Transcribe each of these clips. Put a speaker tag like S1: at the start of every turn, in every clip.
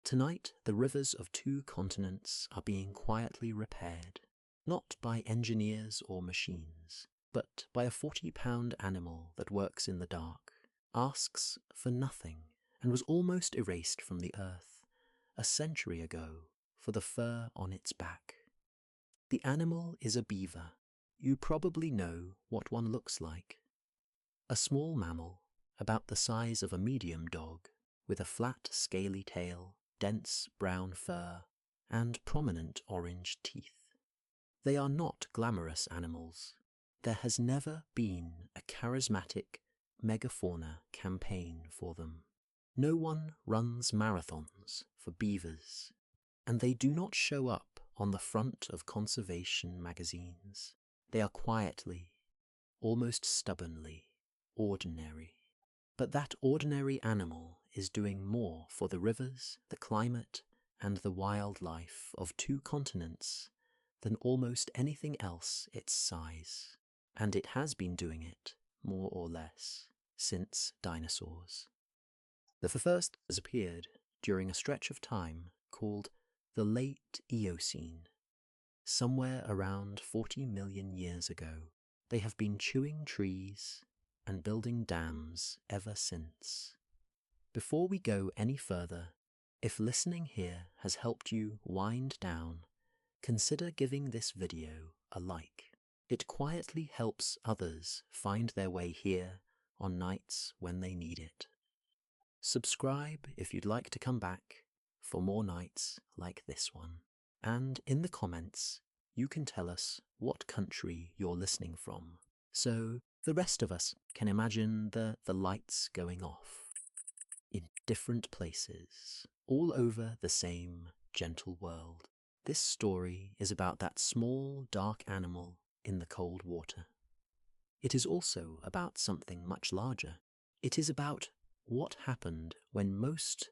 S1: Tonight, the rivers of 2 continents are being quietly repaired, not by engineers or machines, but by a 40-pound animal that works in the dark, asks for nothing, and was almost erased from the earth a century ago for the fur on its back. The animal is a beaver. You probably know what one looks like. A small mammal, about the size of a medium dog, with a flat, scaly tail, dense brown fur, and prominent orange teeth. They are not glamorous animals. There has never been a charismatic megafauna campaign for them. No one runs marathons for beavers, and they do not show up on the front of conservation magazines. They are quietly, almost stubbornly, ordinary. But that ordinary animal is doing more for the rivers, the climate, and the wildlife of 2 continents than almost anything else its size. And it has been doing it, more or less, since dinosaurs. The first has appeared during a stretch of time called the Late Eocene. Somewhere around 40 million years ago, they have been chewing trees and building dams ever since. Before we go any further, if listening here has helped you wind down, consider giving this video a like. It quietly helps others find their way here on nights when they need it. Subscribe if you'd like to come back for more nights like this one. And in the comments, you can tell us what country you're listening from, so the rest of us can imagine the lights going off in different places, all over the same gentle world. This story is about that small, dark animal in the cold water. It is also about something much larger. It is about what happened when most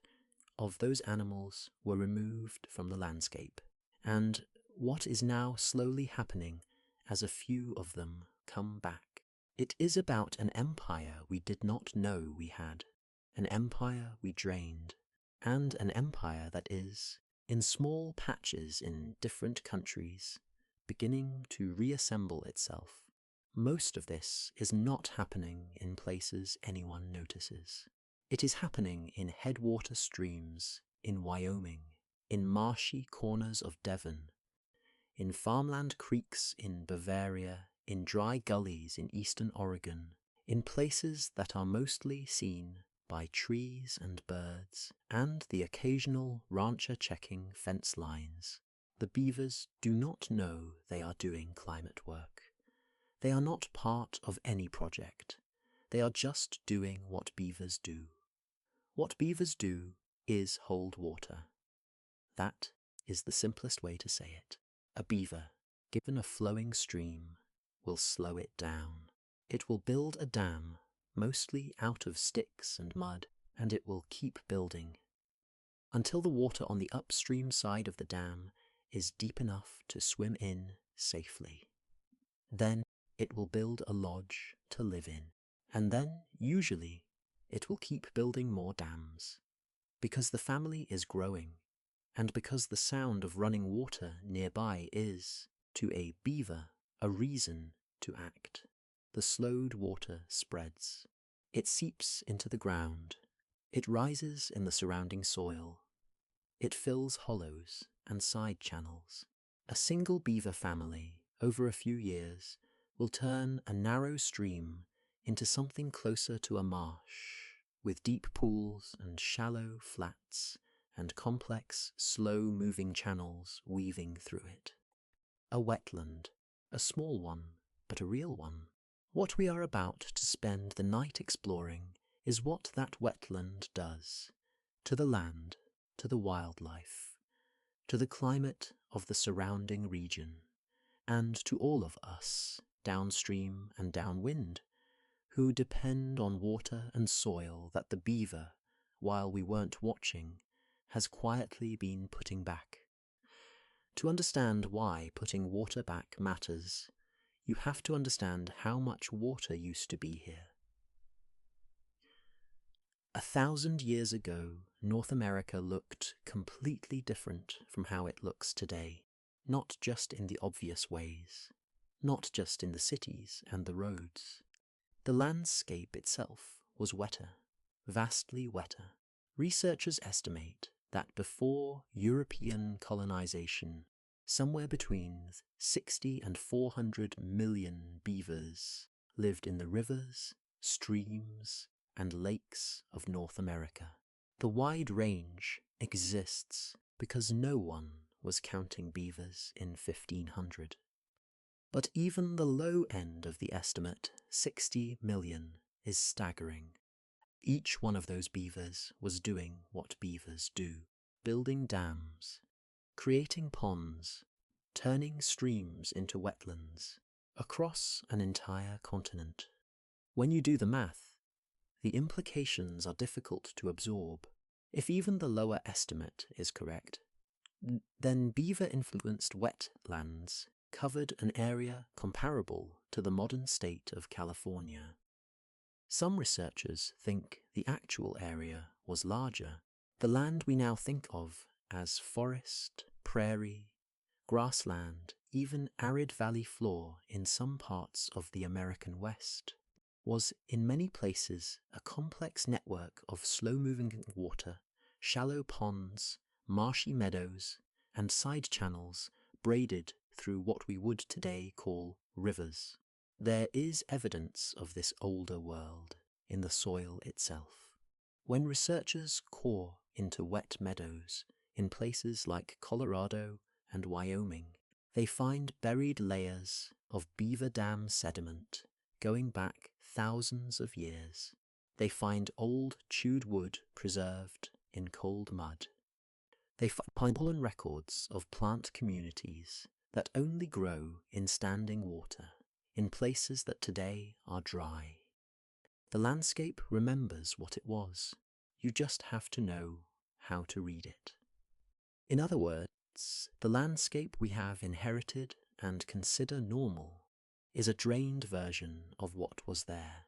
S1: of those animals were removed from the landscape, and what is now slowly happening as a few of them come back. It is about an empire we did not know we had, an empire we drained, and an empire that is, in small patches in different countries, beginning to reassemble itself. Most of this is not happening in places anyone notices. It is happening in headwater streams in Wyoming, in marshy corners of Devon, in farmland creeks in Bavaria, in dry gullies in eastern Oregon, in places that are mostly seen by trees and birds, and the occasional rancher checking fence lines. The beavers do not know they are doing climate work. They are not part of any project. They are just doing what beavers do. What beavers do is hold water. That is the simplest way to say it. A beaver, given a flowing stream, will slow it down. It will build a dam, mostly out of sticks and mud, and it will keep building until the water on the upstream side of the dam is deep enough to swim in safely. Then it will build a lodge to live in, and then, usually, it will keep building more dams, because the family is growing, and because the sound of running water nearby is, to a beaver, a reason to act. The slowed water spreads. It seeps into the ground. It rises in the surrounding soil. It fills hollows and side channels. A single beaver family, over a few years, will turn a narrow stream into something closer to a marsh, with deep pools and shallow flats and complex, slow-moving channels weaving through it. A wetland, a small one, but a real one. What we are about to spend the night exploring is what that wetland does to the land, to the wildlife, to the climate of the surrounding region, and to all of us, downstream and downwind, who depend on water and soil that the beaver, while we weren't watching, has quietly been putting back. To understand why putting water back matters, you have to understand how much water used to be here. 1,000 years ago, North America looked completely different from how it looks today, not just in the obvious ways, not just in the cities and the roads. The landscape itself was wetter, vastly wetter. Researchers estimate that before European colonization, somewhere between 60 and 400 million beavers lived in the rivers, streams, and lakes of North America. The wide range exists because no one was counting beavers in 1500. But even the low end of the estimate, 60 million, is staggering. Each one of those beavers was doing what beavers do, building dams, creating ponds, turning streams into wetlands, across an entire continent. When you do the math, the implications are difficult to absorb. If even the lower estimate is correct, then beaver-influenced wetlands covered an area comparable to the modern state of California. Some researchers think the actual area was larger. The land we now think of as forest, prairie, grassland, even arid valley floor in some parts of the American West, was in many places a complex network of slow-moving water, shallow ponds, marshy meadows, and side channels braided through what we would today call rivers. There is evidence of this older world in the soil itself. When researchers core into wet meadows in places like Colorado and Wyoming, they find buried layers of beaver dam sediment going back thousands of years. They find old chewed wood preserved in cold mud. They find pollen records of plant communities that only grow in standing water, in places that today are dry. The landscape remembers what it was. You just have to know how to read it. In other words, the landscape we have inherited and consider normal is a drained version of what was there.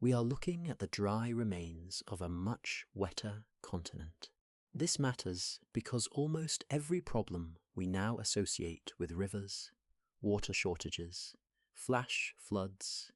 S1: We are looking at the dry remains of a much wetter continent. This matters because almost every problem we now associate with rivers, water shortages, flash floods,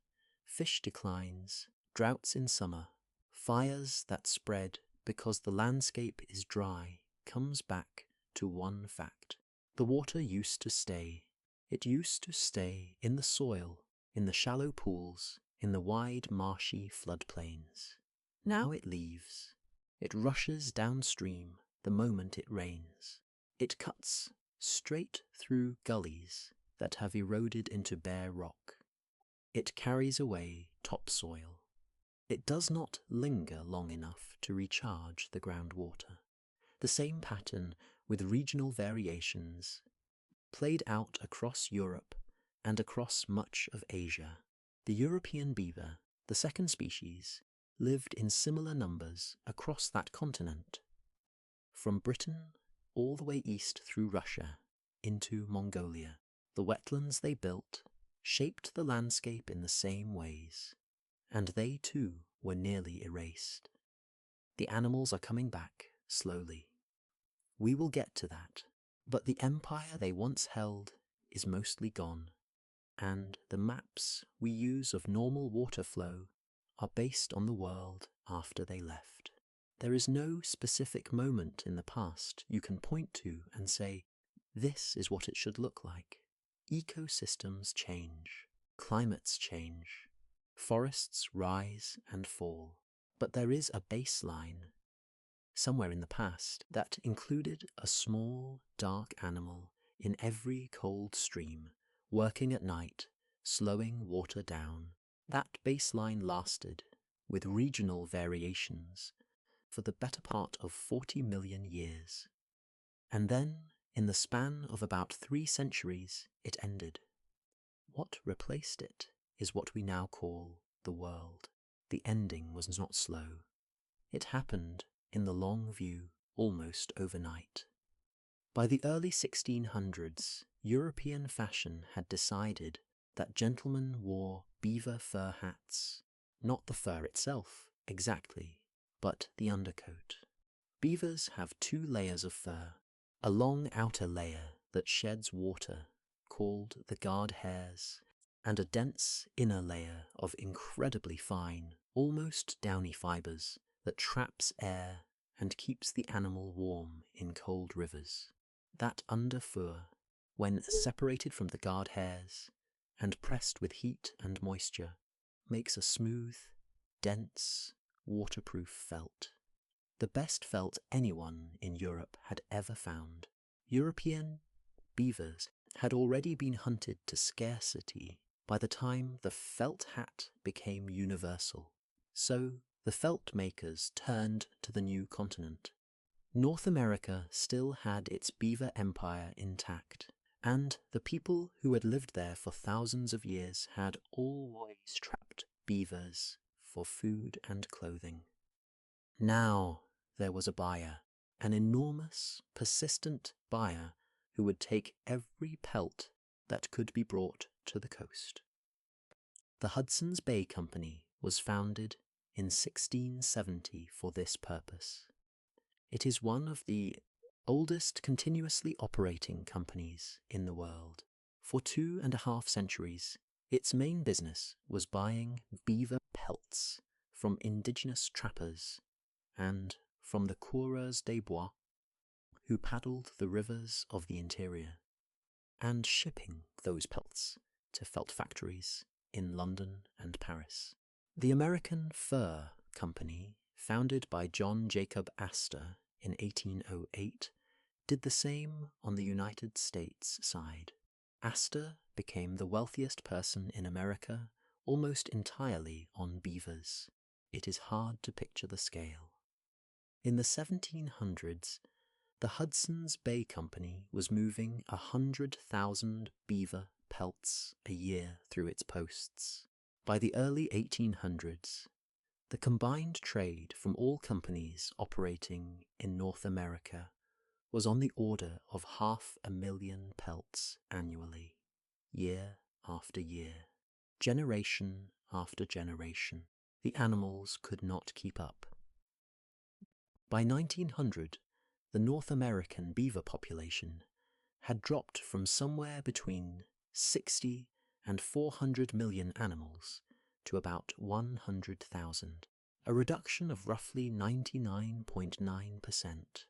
S1: fish declines, droughts in summer, fires that spread because the landscape is dry, comes back to one fact. The water used to stay. It used to stay in the soil, in the shallow pools, in the wide marshy floodplains. Now it leaves. It rushes downstream the moment it rains. It cuts straight through gullies that have eroded into bare rock. It carries away topsoil. It does not linger long enough to recharge the groundwater. The same pattern with regional variations played out across Europe and across much of Asia. The European beaver, the second species, lived in similar numbers across that continent, from Britain all the way east through Russia into Mongolia. The wetlands they built shaped the landscape in the same ways, and they too were nearly erased. The animals are coming back slowly. We will get to that, but the empire they once held is mostly gone, and the maps we use of normal water flow are based on the world after they left. There is no specific moment in the past you can point to and say, this is what it should look like. Ecosystems change, climates change, forests rise and fall, but there is a baseline somewhere in the past that included a small, dark animal in every cold stream, working at night, slowing water down. That baseline lasted, with regional variations, for the better part of 40 million years. And then, in the span of about 3 centuries, it ended. What replaced it is what we now call the world. The ending was not slow. It happened, in the long view, almost overnight. By the early 1600s, European fashion had decided that gentlemen wore beaver fur hats. Not the fur itself, exactly, but the undercoat. Beavers have two layers of fur, a long outer layer that sheds water, called the guard hairs, and a dense inner layer of incredibly fine, almost downy fibers that traps air and keeps the animal warm in cold rivers. That underfur, when separated from the guard hairs and pressed with heat and moisture, makes a smooth, dense, waterproof felt. The best felt anyone in Europe had ever found. European beavers had already been hunted to scarcity by the time the felt hat became universal. So the felt makers turned to the new continent. North America still had its beaver empire intact, and the people who had lived there for thousands of years had always trapped beavers for food and clothing. Now there was a buyer, an enormous, persistent buyer who would take every pelt that could be brought to the coast. The Hudson's Bay Company was founded in 1670 for this purpose. It is one of the oldest continuously operating companies in the world. For 2.5 centuries, its main business was buying beaver pelts from indigenous trappers and from the coureurs des bois, who paddled the rivers of the interior, and shipping those pelts to felt factories in London and Paris. The American Fur Company, founded by John Jacob Astor in 1808, did the same on the United States side. Astor became the wealthiest person in America almost entirely on beavers. It is hard to picture the scale. In the 1700s, the Hudson's Bay Company was moving 100,000 beaver pelts a year through its posts. By the early 1800s, the combined trade from all companies operating in North America was on the order of 500,000 pelts annually, year after year, generation after generation. The animals could not keep up. By 1900, the North American beaver population had dropped from somewhere between 60 and 400 million animals to about 100,000, a reduction of roughly 99.9%.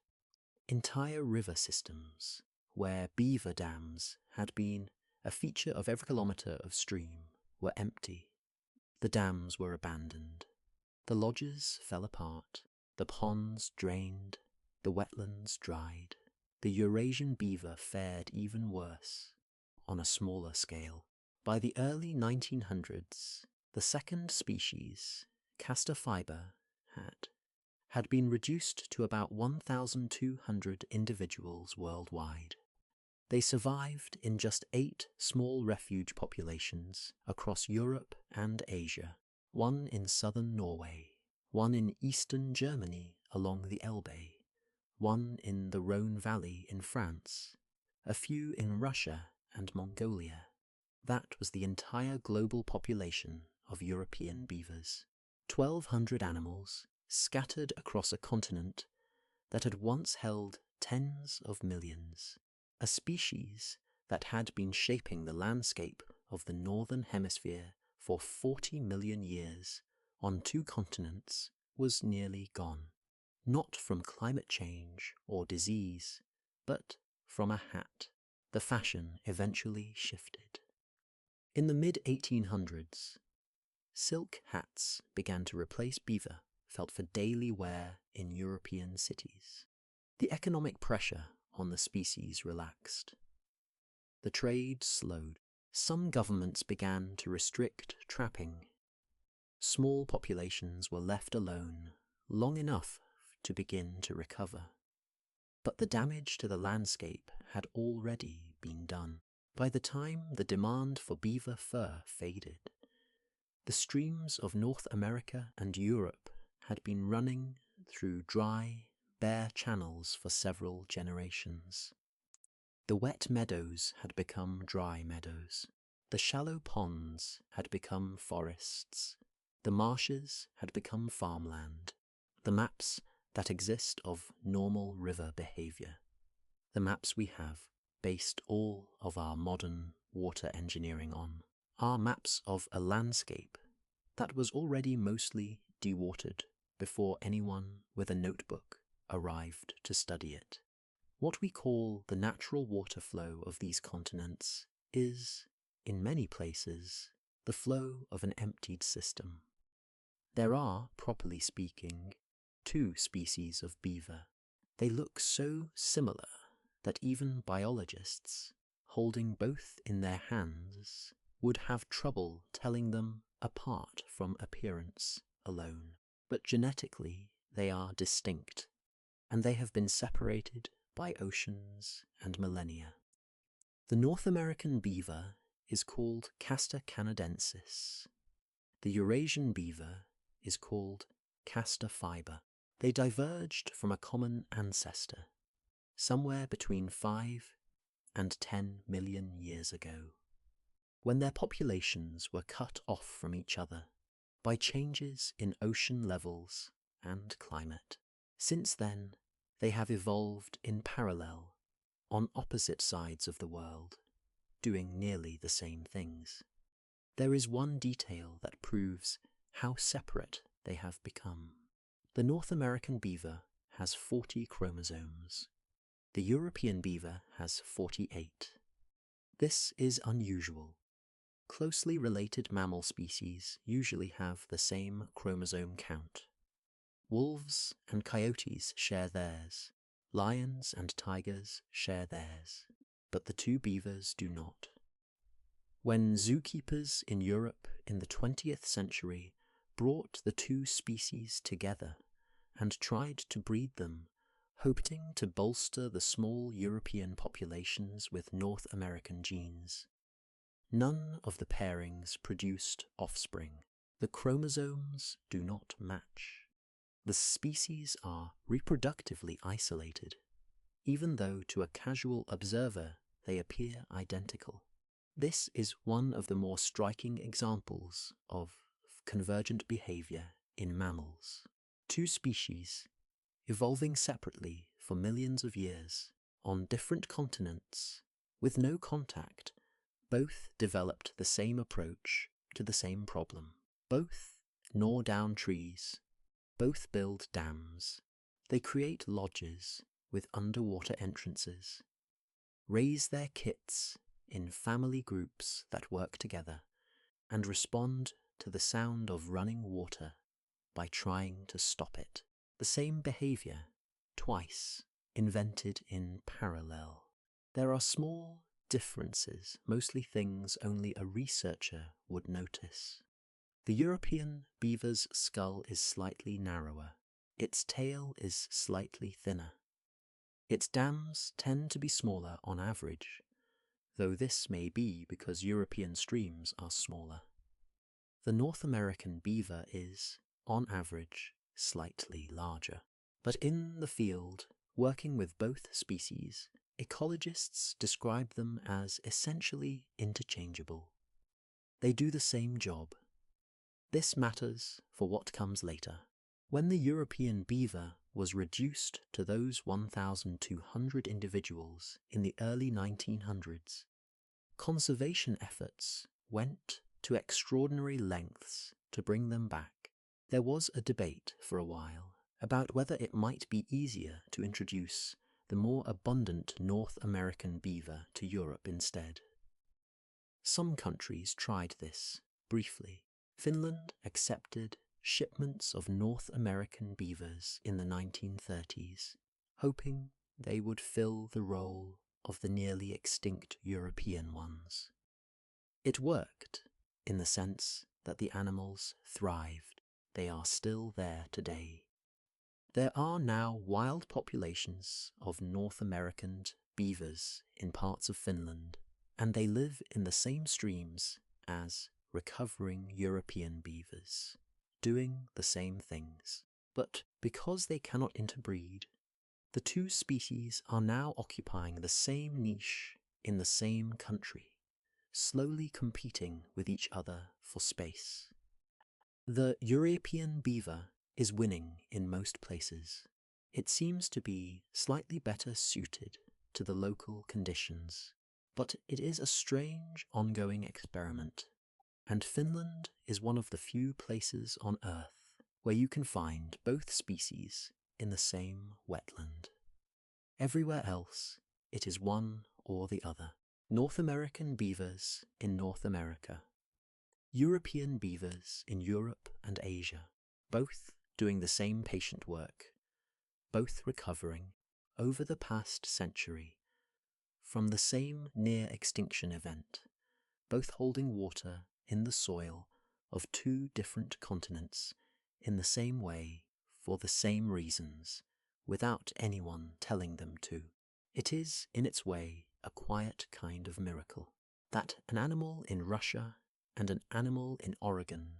S1: Entire river systems, where beaver dams had been a feature of every kilometre of stream, were empty. The dams were abandoned. The lodges fell apart. The ponds drained. The wetlands dried. The Eurasian beaver fared even worse, on a smaller scale. By the early 1900s, the second species, castor fiber, had been reduced to about 1,200 individuals worldwide. They survived in just 8 small refuge populations across Europe and Asia, one in southern Norway, one in eastern Germany along the Elbe, one in the Rhone Valley in France, a few in Russia and Mongolia. That was the entire global population of European beavers. 1,200 animals scattered across a continent that had once held tens of millions. A species that had been shaping the landscape of the Northern Hemisphere for 40 million years on 2 continents was nearly gone. Not from climate change or disease, but from a hat. The fashion eventually shifted. In the mid-1800s, silk hats began to replace beaver felt for daily wear in European cities. The economic pressure on the species relaxed. The trade slowed. Some governments began to restrict trapping. Small populations were left alone long enough to begin to recover. But the damage to the landscape had already been done. By the time the demand for beaver fur faded, the streams of North America and Europe had been running through dry, bare channels for several generations. The wet meadows had become dry meadows. The shallow ponds had become forests. The marshes had become farmland. the maps that exist of normal river behavior, the maps we have based all of our modern water engineering on, are maps of a landscape that was already mostly dewatered before anyone with a notebook arrived to study it. What we call the natural water flow of these continents is, in many places, the flow of an emptied system. There are, properly speaking, two species of beaver. They look so similar that even biologists, holding both in their hands, would have trouble telling them apart from appearance alone. But genetically they are distinct, and they have been separated by oceans and millennia. The North American beaver is called Castor canadensis. The Eurasian beaver is called Castor fiber. They diverged from a common ancestor somewhere between 5 and 10 million years ago, when their populations were cut off from each other by changes in ocean levels and climate. Since then, they have evolved in parallel, on opposite sides of the world, doing nearly the same things. There is one detail that proves how separate they have become. The North American beaver has 40 chromosomes. The European beaver has 48. This is unusual. Closely related mammal species usually have the same chromosome count. Wolves and coyotes share theirs, lions and tigers share theirs, but the two beavers do not. When zookeepers in Europe in the 20th century brought the two species together and tried to breed them, hoping to bolster the small European populations with North American genes, none of the pairings produced offspring. The chromosomes do not match. The species are reproductively isolated, even though to a casual observer they appear identical. This is one of the more striking examples of convergent behavior in mammals. Two species, evolving separately for millions of years, on different continents, with no contact, both developed the same approach to the same problem. Both gnaw down trees, both build dams. They create lodges with underwater entrances, raise their kits in family groups that work together, and respond to the sound of running water by trying to stop it. The same behavior, twice, invented in parallel. There are small differences, mostly things only a researcher would notice. The European beaver's skull is slightly narrower. Its tail is slightly thinner. Its dams tend to be smaller on average, though this may be because European streams are smaller. The North American beaver is, on average, slightly larger. But in the field, working with both species, ecologists describe them as essentially interchangeable. They do the same job. This matters for what comes later. When the European beaver was reduced to those 1,200 individuals in the early 1900s, conservation efforts went to extraordinary lengths to bring them back. There was a debate for a while about whether it might be easier to introduce the more abundant North American beaver to Europe instead. Some countries tried this, briefly. Finland accepted shipments of North American beavers in the 1930s, hoping they would fill the role of the nearly extinct European ones. It worked, in the sense that the animals thrived. They are still there today. There are now wild populations of North American beavers in parts of Finland, and they live in the same streams as recovering European beavers, doing the same things. But because they cannot interbreed, the two species are now occupying the same niche in the same country, slowly competing with each other for space. The European beaver is winning in most places. It seems to be slightly better suited to the local conditions, but it is a strange ongoing experiment, and Finland is one of the few places on Earth where you can find both species in the same wetland. Everywhere else, it is one or the other. North American beavers in North America, European beavers in Europe and Asia, both doing the same patient work, both recovering over the past century from the same near-extinction event, both holding water in the soil of two different continents in the same way for the same reasons, without anyone telling them to. It is, in its way, a quiet kind of miracle that an animal in Russia and an animal in Oregon,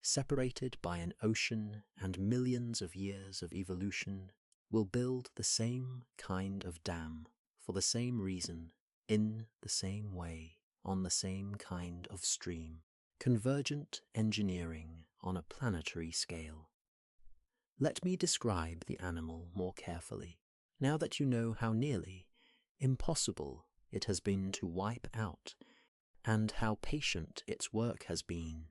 S1: separated by an ocean and millions of years of evolution, will build the same kind of dam for the same reason, in the same way, on the same kind of stream. Convergent engineering on a planetary scale. Let me describe the animal more carefully, now that you know how nearly impossible it has been to wipe out, and how patient its work has been.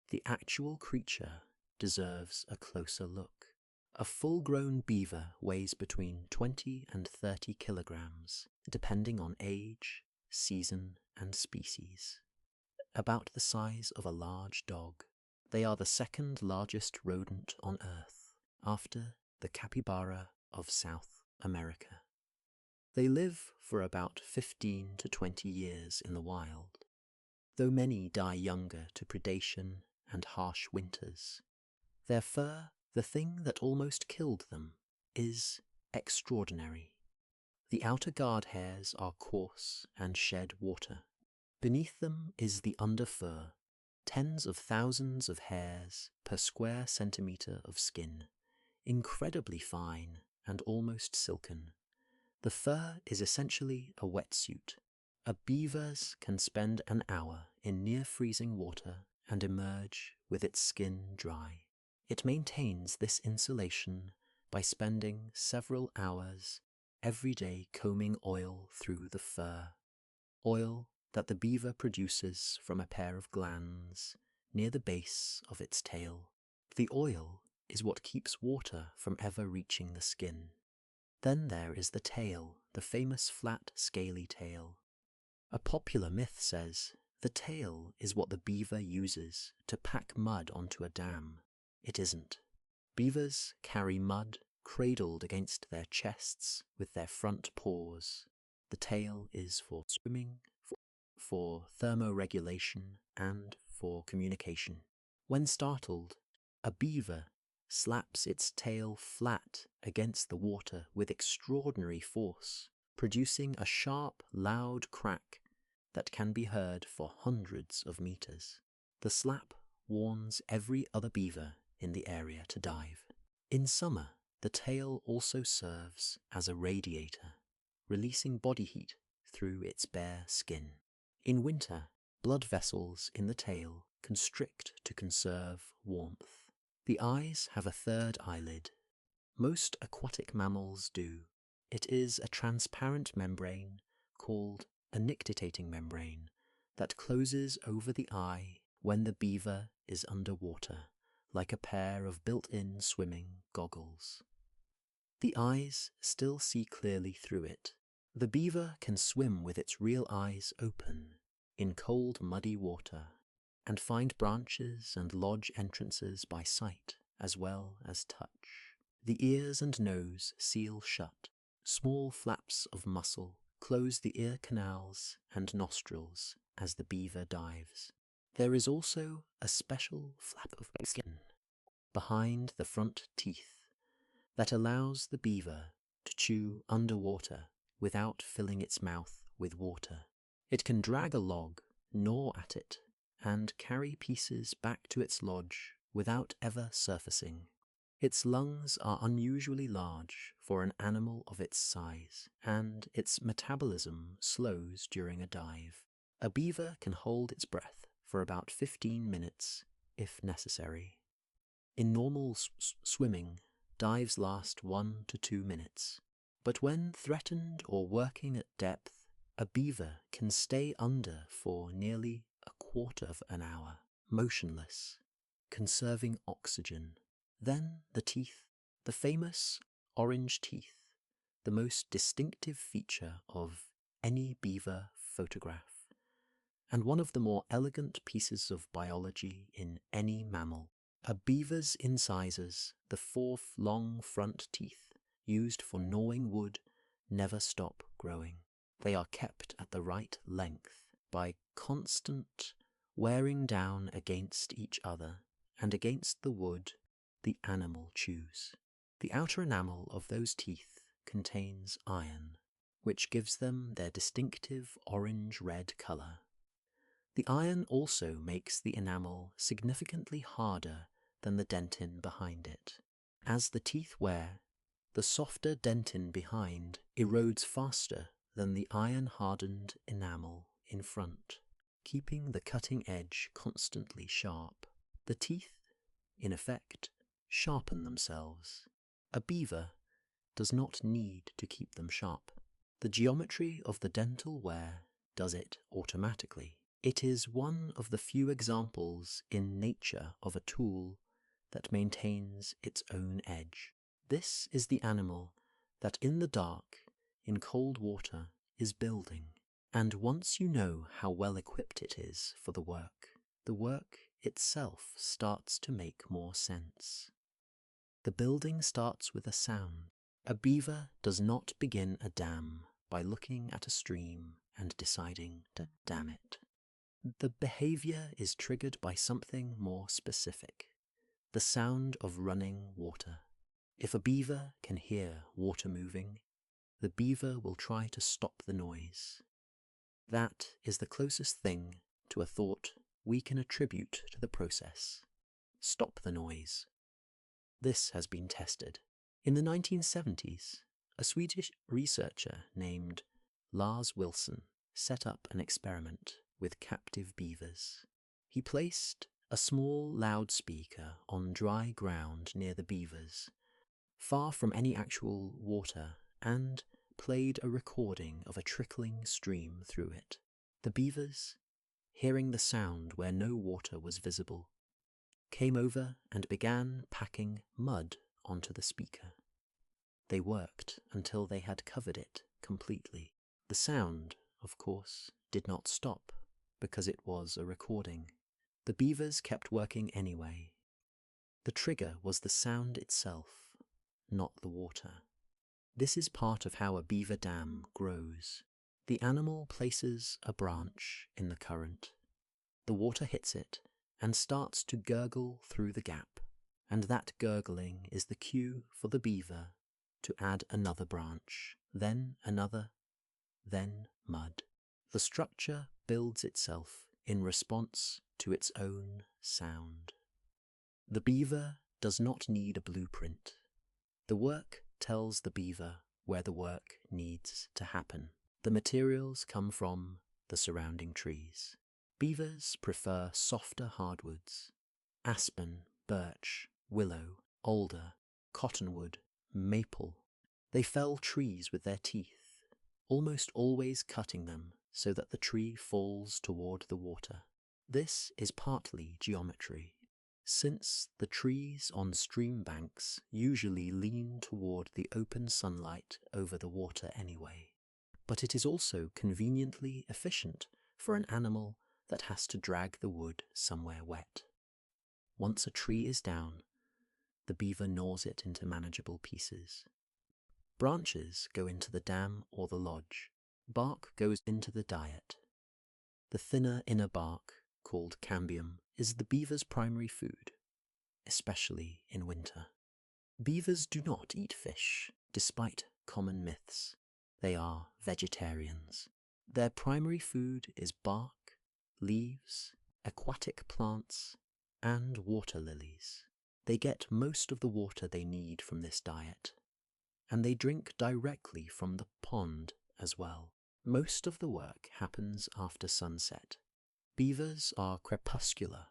S1: The actual creature deserves a closer look. A full-grown beaver weighs between 20 and 30 kilograms, depending on age, season, and species. About the size of a large dog. They are the second largest rodent on Earth, after the capybara of South America. They live for about 15 to 20 years in the wild, though many die younger to predation and harsh winters. Their fur, the thing that almost killed them, is extraordinary. The outer guard hairs are coarse and shed water. Beneath them is the underfur, tens of thousands of hairs per square centimetre of skin, incredibly fine and almost silken. The fur is essentially a wetsuit. A beaver's can spend an hour in near-freezing water and emerge with its skin dry. It maintains this insulation by spending several hours every day combing oil through the fur, oil that the beaver produces from a pair of glands near the base of its tail. The oil is what keeps water from ever reaching the skin. Then there is the tail, the famous flat, scaly tail. A popular myth says the tail is what the beaver uses to pack mud onto a dam. It isn't. Beavers carry mud cradled against their chests with their front paws. The tail is for swimming, for thermoregulation, and for communication. When startled, a beaver slaps its tail flat against the water with extraordinary force, producing a sharp, loud crack that can be heard for hundreds of meters. The slap warns every other beaver in the area to dive. In summer, the tail also serves as a radiator, releasing body heat through its bare skin. In winter, blood vessels in the tail constrict to conserve warmth. The eyes have a third eyelid. Most aquatic mammals do. It is a transparent membrane called a nictitating membrane that closes over the eye when the beaver is underwater, like a pair of built-in swimming goggles. The eyes still see clearly through it. The beaver can swim with its real eyes open in cold, muddy water and find branches and lodge entrances by sight as well as touch. The ears and nose seal shut. Small flaps of muscle close the ear canals and nostrils as the beaver dives. There is also a special flap of skin behind the front teeth that allows the beaver to chew underwater without filling its mouth with water. It can drag a log, gnaw at it, and carry pieces back to its lodge without ever surfacing. Its lungs are unusually large for an animal of its size, and its metabolism slows during a dive. A beaver can hold its breath for about 15 minutes if necessary. In normal swimming, dives last 1 to 2 minutes, but when threatened or working at depth, a beaver can stay under for nearly a quarter of an hour, motionless, conserving oxygen. Then the teeth, the famous orange teeth, the most distinctive feature of any beaver photograph, and one of the more elegant pieces of biology in any mammal. A beaver's incisors, the 4 long front teeth used for gnawing wood, never stop growing. They are kept at the right length by constant wearing down against each other and against the wood the animal chews. The outer enamel of those teeth contains iron, which gives them their distinctive orange-red colour. The iron also makes the enamel significantly harder than the dentin behind it. As the teeth wear, the softer dentin behind erodes faster than the iron-hardened enamel in front, keeping the cutting edge constantly sharp. The teeth, in effect, sharpen themselves. A beaver does not need to keep them sharp. The geometry of the dental wear does it automatically. It is one of the few examples in nature of a tool that maintains its own edge. This is the animal that in the dark, in cold water, is building. And once you know how well equipped it is for the work itself starts to make more sense. The building starts with a sound. A beaver does not begin a dam by looking at a stream and deciding to dam it. The behavior is triggered by something more specific, the sound of running water. If a beaver can hear water moving, the beaver will try to stop the noise. That is the closest thing to a thought we can attribute to the process. Stop the noise. This has been tested. In the 1970s, a Swedish researcher named Lars Wilson set up an experiment with captive beavers. He placed a small loudspeaker on dry ground near the beavers, far from any actual water, and played a recording of a trickling stream through it. The beavers, hearing the sound where no water was visible, came over and began packing mud onto the speaker. They worked until they had covered it completely. The sound, of course, did not stop because it was a recording. The beavers kept working anyway. The trigger was the sound itself, not the water. This is part of how a beaver dam grows. The animal places a branch in the current. The water hits it and starts to gurgle through the gap, and that gurgling is the cue for the beaver to add another branch, then another, then mud. The structure builds itself in response to its own sound. The beaver does not need a blueprint. The work tells the beaver where the work needs to happen. The materials come from the surrounding trees. Beavers prefer softer hardwoods: aspen, birch, willow, alder, cottonwood, maple. They fell trees with their teeth, almost always cutting them so that the tree falls toward the water. This is partly geometry, since the trees on stream banks usually lean toward the open sunlight over the water anyway. But it is also conveniently efficient for an animal that has to drag the wood somewhere wet. Once a tree is down, the beaver gnaws it into manageable pieces. Branches go into the dam or the lodge. Bark goes into the diet. The thinner inner bark, called cambium, is the beaver's primary food, especially in winter. Beavers do not eat fish, despite common myths. They are vegetarians. Their primary food is bark, leaves, aquatic plants, and water lilies. They get most of the water they need from this diet, and they drink directly from the pond as well. Most of the work happens after sunset. Beavers are crepuscular,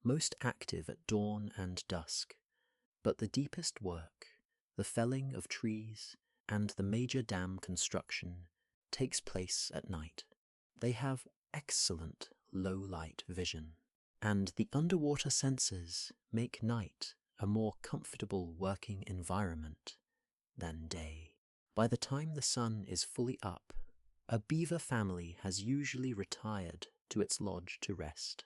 S1: most active at dawn and dusk, But the deepest work, the felling of trees and the major dam construction, takes place at night. They have excellent low-light vision, and the underwater sensors make night a more comfortable working environment than day. By the time the sun is fully up, a beaver family has usually retired to its lodge to rest.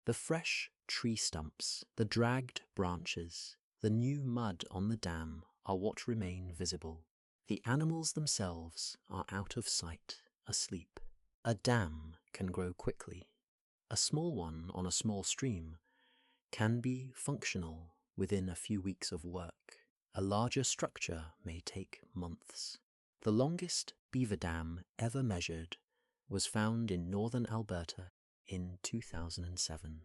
S1: The fresh tree stumps, the dragged branches, the new mud on the dam are what remain visible. The animals themselves are out of sight, asleep. A dam can grow quickly. A small one on a small stream can be functional within a few weeks of work. A larger structure may take months. The longest beaver dam ever measured was found in northern Alberta in 2007,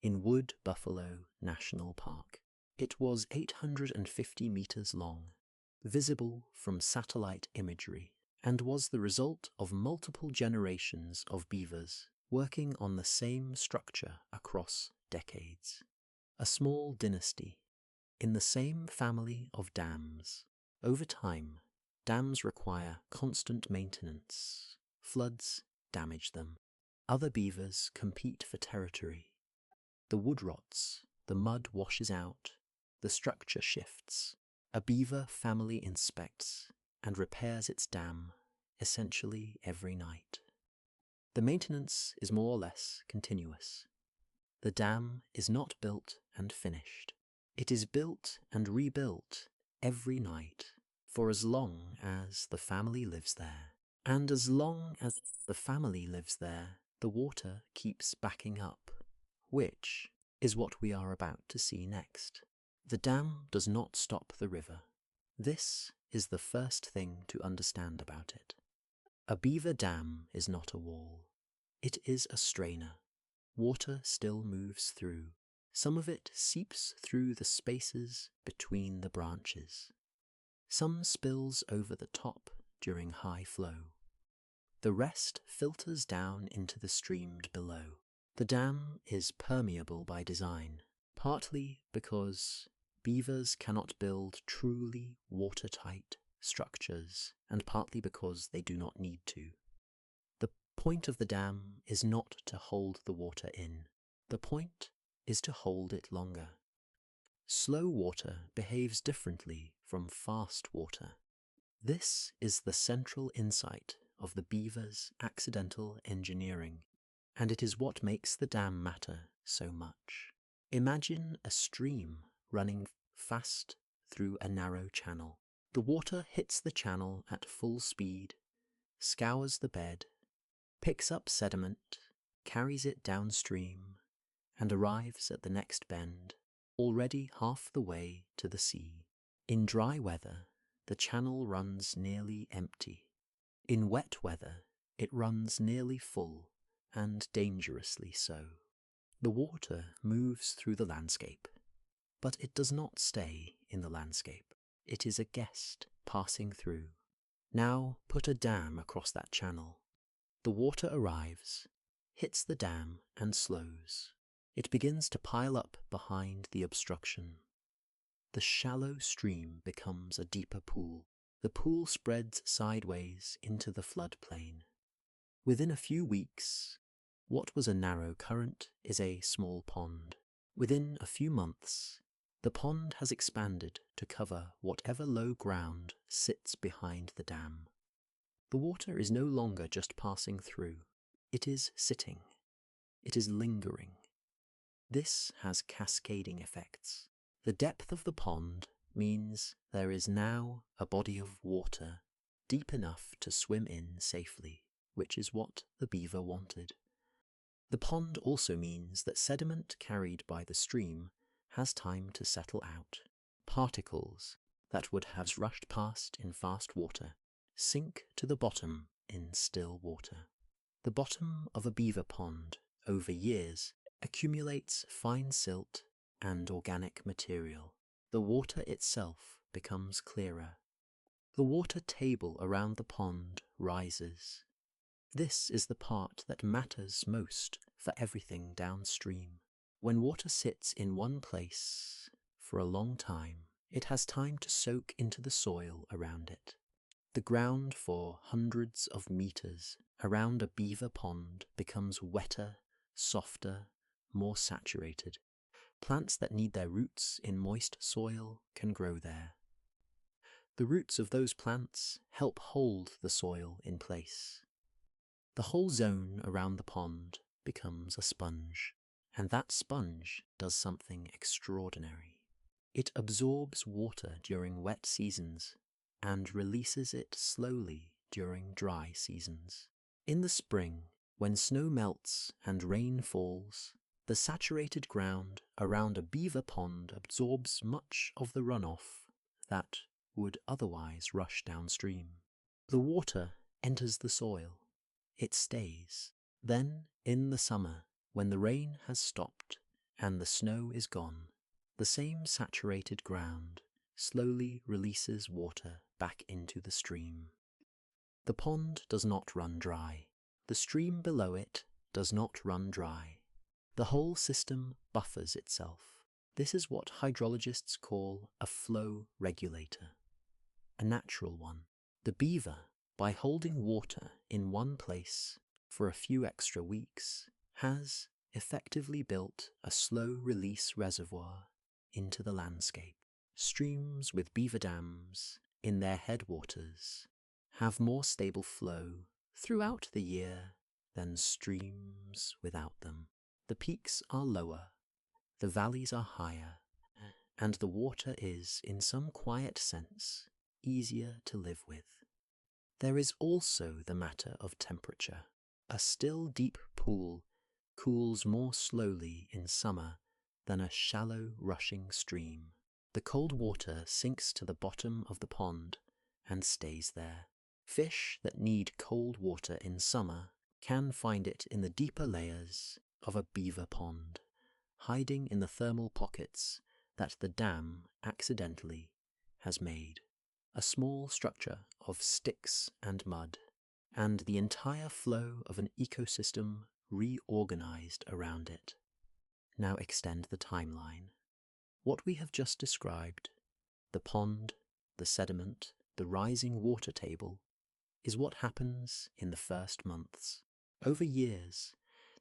S1: in Wood Buffalo National Park. It was 850 meters long, visible from satellite imagery, and was the result of multiple generations of beavers working on the same structure across decades. A small dynasty in the same family of dams. Over time, dams require constant maintenance. Floods damage them. Other beavers compete for territory. The wood rots, the mud washes out, the structure shifts. A beaver family inspects and repairs its dam essentially every night. The maintenance is more or less continuous. The dam is not built and finished. It is built and rebuilt every night for as long as the family lives there. And as long as the family lives there, the water keeps backing up, which is what we are about to see next. The dam does not stop the river. This is the first thing to understand about it. A beaver dam is not a wall. It is a strainer. Water still moves through. Some of it seeps through the spaces between the branches. Some spills over the top during high flow. The rest filters down into the stream below. The dam is permeable by design, partly because beavers cannot build truly watertight structures, and partly because they do not need to. The point of the dam is not to hold the water in. The point is to hold it longer. Slow water behaves differently from fast water. This is the central insight of the beaver's accidental engineering, and it is what makes the dam matter so much. Imagine a stream running fast through a narrow channel. The water hits the channel at full speed, scours the bed, picks up sediment, carries it downstream, and arrives at the next bend, already half the way to the sea. In dry weather, the channel runs nearly empty. In wet weather, it runs nearly full, and dangerously so. The water moves through the landscape, but it does not stay in the landscape. It is a guest passing through. Now put a dam across that channel. The water arrives, hits the dam, and slows. It begins to pile up behind the obstruction. The shallow stream becomes a deeper pool. The pool spreads sideways into the floodplain. Within a few weeks, what was a narrow current is a small pond. Within a few months, the pond has expanded to cover whatever low ground sits behind the dam. The water is no longer just passing through. It is sitting. It is lingering. This has cascading effects. The depth of the pond means there is now a body of water deep enough to swim in safely, which is what the beaver wanted. The pond also means that sediment carried by the stream has time to settle out. Particles that would have rushed past in fast water sink to the bottom in still water. The bottom of a beaver pond, over years, accumulates fine silt and organic material. The water itself becomes clearer. The water table around the pond rises. This is the part that matters most for everything downstream. When water sits in one place for a long time, it has time to soak into the soil around it. The ground for hundreds of meters around a beaver pond becomes wetter, softer, more saturated. Plants that need their roots in moist soil can grow there. The roots of those plants help hold the soil in place. The whole zone around the pond becomes a sponge, and that sponge does something extraordinary. It absorbs water during wet seasons and releases it slowly during dry seasons. In the spring, when snow melts and rain falls, the saturated ground around a beaver pond absorbs much of the runoff that would otherwise rush downstream. The water enters the soil. It stays. Then, in the summer, when the rain has stopped and the snow is gone, the same saturated ground slowly releases water back into the stream. The pond does not run dry. The stream below it does not run dry. The whole system buffers itself. This is what hydrologists call a flow regulator, a natural one. The beaver, by holding water in one place for a few extra weeks, has effectively built a slow-release reservoir into the landscape. Streams with beaver dams in their headwaters have more stable flow throughout the year than streams without them. The peaks are lower, the valleys are higher, and the water is, in some quiet sense, easier to live with. There is also the matter of temperature. A still deep pool cools more slowly in summer than a shallow rushing stream. The cold water sinks to the bottom of the pond and stays there. Fish that need cold water in summer can find it in the deeper layers of a beaver pond, hiding in the thermal pockets that the dam accidentally has made. A small structure of sticks and mud, and the entire flow of an ecosystem reorganized around it. Now extend the timeline. What we have just described, the pond, the sediment, the rising water table, is what happens in the first months. Over years,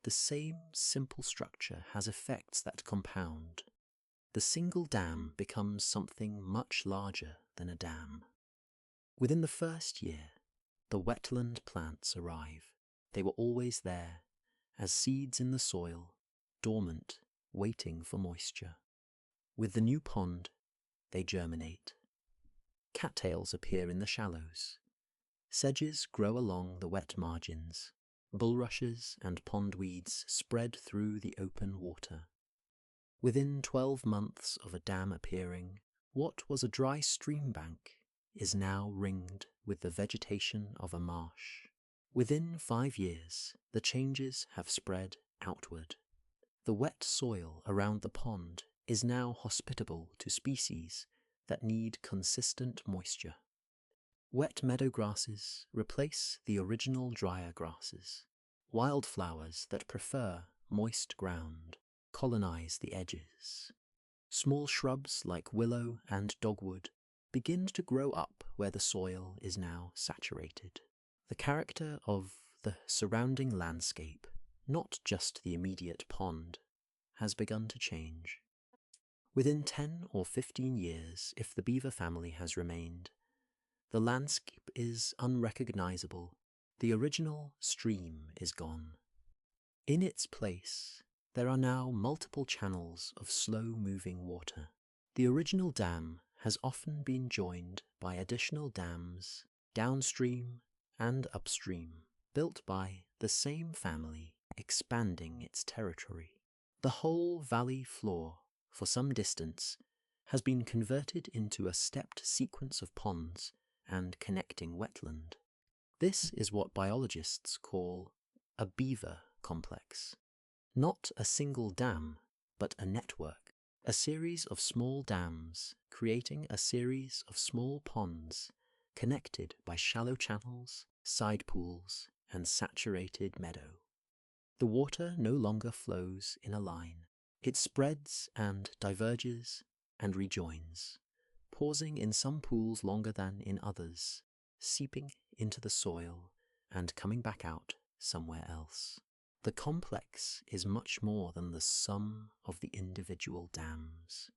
S1: the same simple structure has effects that compound. The single dam becomes something much larger than a dam. Within the first year, the wetland plants arrive. They were always there, as seeds in the soil, dormant, waiting for moisture. With the new pond, they germinate. Cattails appear in the shallows. Sedges grow along the wet margins. Bulrushes and pondweeds spread through the open water. Within 12 months of a dam appearing, what was a dry stream bank is now ringed with the vegetation of a marsh. Within 5 years, the changes have spread outward. The wet soil around the pond is now hospitable to species that need consistent moisture. Wet meadow grasses replace the original drier grasses. Wildflowers that prefer moist ground colonize the edges. Small shrubs like willow and dogwood begin to grow up where the soil is now saturated. The character of the surrounding landscape, not just the immediate pond, has begun to change. Within 10 or 15 years, if the beaver family has remained, the landscape is unrecognizable. The original stream is gone. In its place, there are now multiple channels of slow-moving water. The original dam has often been joined by additional dams downstream and upstream, built by the same family, expanding its territory. The whole valley floor, for some distance, has been converted into a stepped sequence of ponds and connecting wetland. This is what biologists call a beaver complex. Not a single dam, but a network, a series of small dams creating a series of small ponds connected by shallow channels, side pools, and saturated meadow. The water no longer flows in a line. It spreads and diverges and rejoins, pausing in some pools longer than in others, seeping into the soil and coming back out somewhere else. The complex is much more than the sum of the individual dams.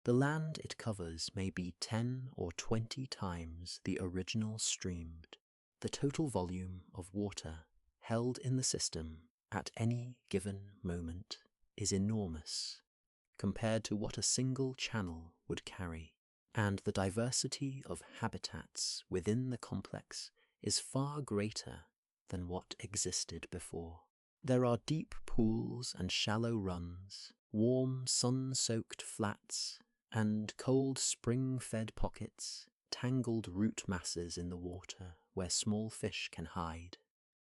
S1: The land it covers may be 10 or 20 times the original stream. The total volume of water held in the system at any given moment is enormous compared to what a single channel would carry, and the diversity of habitats within the complex is far greater than what existed before. There are deep pools and shallow runs, warm sun-soaked flats, and cold spring-fed pockets, tangled root masses in the water where small fish can hide,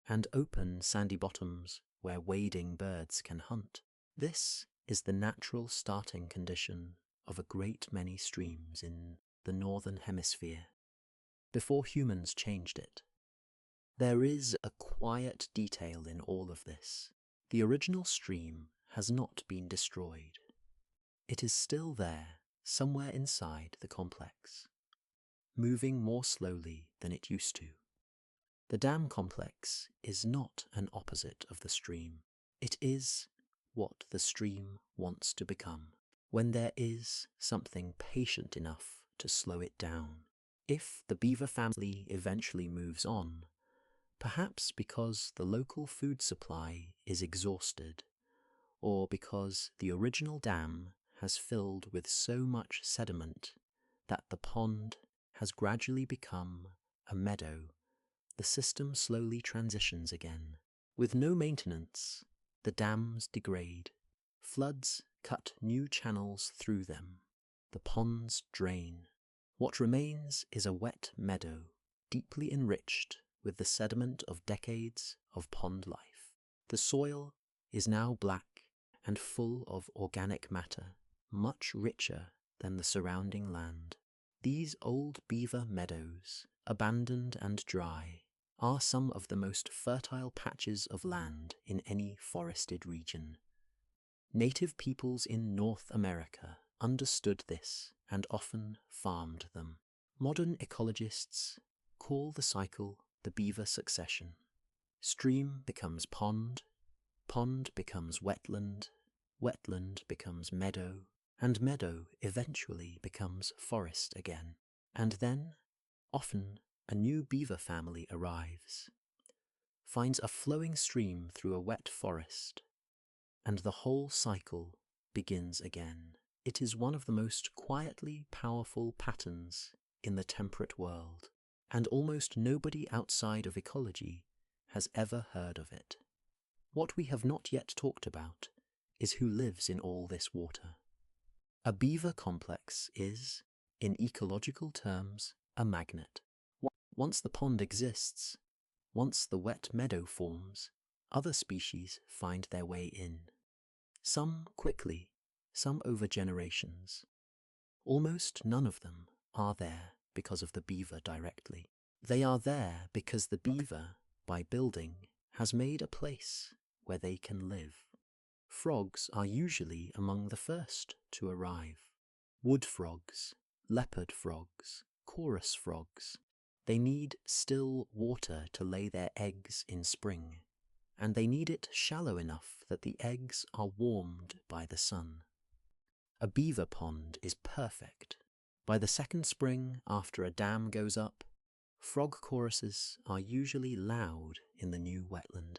S1: and open sandy bottoms where wading birds can hunt. This is the natural starting condition of a great many streams in the northern hemisphere, before humans changed it. There is a quiet detail in all of this. The original stream has not been destroyed. It is still there, somewhere inside the complex, moving more slowly than it used to. The dam complex is not an opposite of the stream. It is what the stream wants to become, when there is something patient enough to slow it down. If the beaver family eventually moves on, perhaps because the local food supply is exhausted, or because the original dam has filled with so much sediment that the pond has gradually become a meadow, the system slowly transitions again. With no maintenance, the dams degrade. Floods cut new channels through them. The ponds drain. What remains is a wet meadow, deeply enriched with the sediment of decades of pond life. The soil is now black and full of organic matter, much richer than the surrounding land. These old beaver meadows, abandoned and dry, are some of the most fertile patches of land in any forested region. Native peoples in North America understood this and often farmed them. Modern ecologists call the cycle the beaver succession. Stream becomes pond, pond becomes wetland, wetland becomes meadow, and meadow eventually becomes forest again. And then, often, a new beaver family arrives, finds a flowing stream through a wet forest, and the whole cycle begins again. It is one of the most quietly powerful patterns in the temperate world, and almost nobody outside of ecology has ever heard of it. What we have not yet talked about is who lives in all this water. A beaver complex is, in ecological terms, a magnet. Once the pond exists, once the wet meadow forms, other species find their way in. Some quickly, some over generations. Almost none of them are there because of the beaver directly. They are there because the beaver, by building, has made a place where they can live. Frogs are usually among the first to arrive. Wood frogs, leopard frogs, chorus frogs. They need still water to lay their eggs in spring, and they need it shallow enough that the eggs are warmed by the sun. A beaver pond is perfect. By the second spring after a dam goes up, frog choruses are usually loud in the new wetland,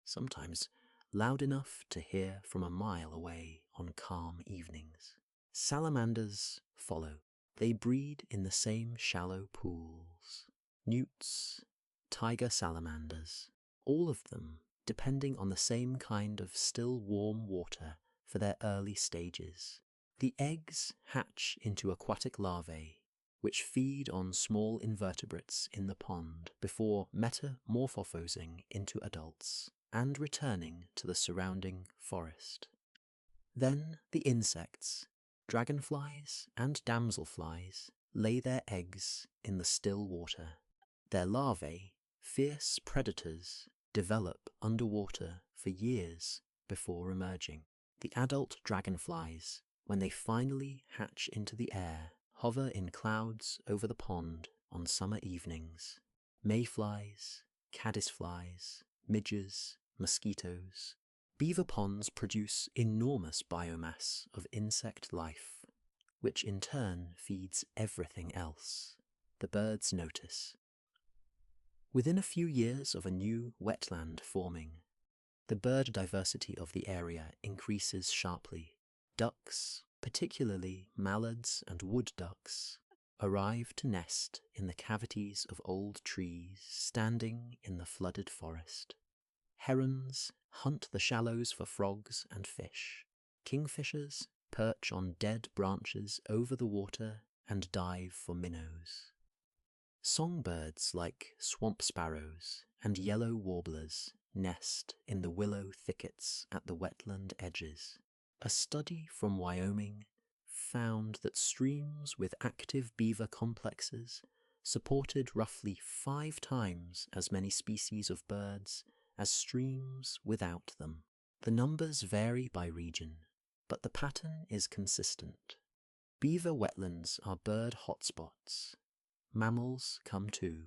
S1: sometimes loud enough to hear from a mile away on calm evenings. Salamanders follow. They breed in the same shallow pools. Newts, tiger salamanders, all of them depending on the same kind of still warm water for their early stages. The eggs hatch into aquatic larvae, which feed on small invertebrates in the pond before metamorphosing into adults and returning to the surrounding forest. Then the insects, dragonflies and damselflies, lay their eggs in the still water. Their larvae, fierce predators, develop underwater for years before emerging. The adult dragonflies when they finally hatch into the air, hover in clouds over the pond on summer evenings. Mayflies, caddisflies, midges, mosquitoes. Beaver ponds produce enormous biomass of insect life, which in turn feeds everything else. The birds notice. Within a few years of a new wetland forming, the bird diversity of the area increases sharply. Ducks, particularly mallards and wood ducks, arrive to nest in the cavities of old trees standing in the flooded forest. Herons hunt the shallows for frogs and fish. Kingfishers perch on dead branches over the water and dive for minnows. Songbirds like swamp sparrows and yellow warblers nest in the willow thickets at the wetland edges. A study from Wyoming found that streams with active beaver complexes supported roughly 5 times as many species of birds as streams without them. The numbers vary by region, but the pattern is consistent. Beaver wetlands are bird hotspots. Mammals come too.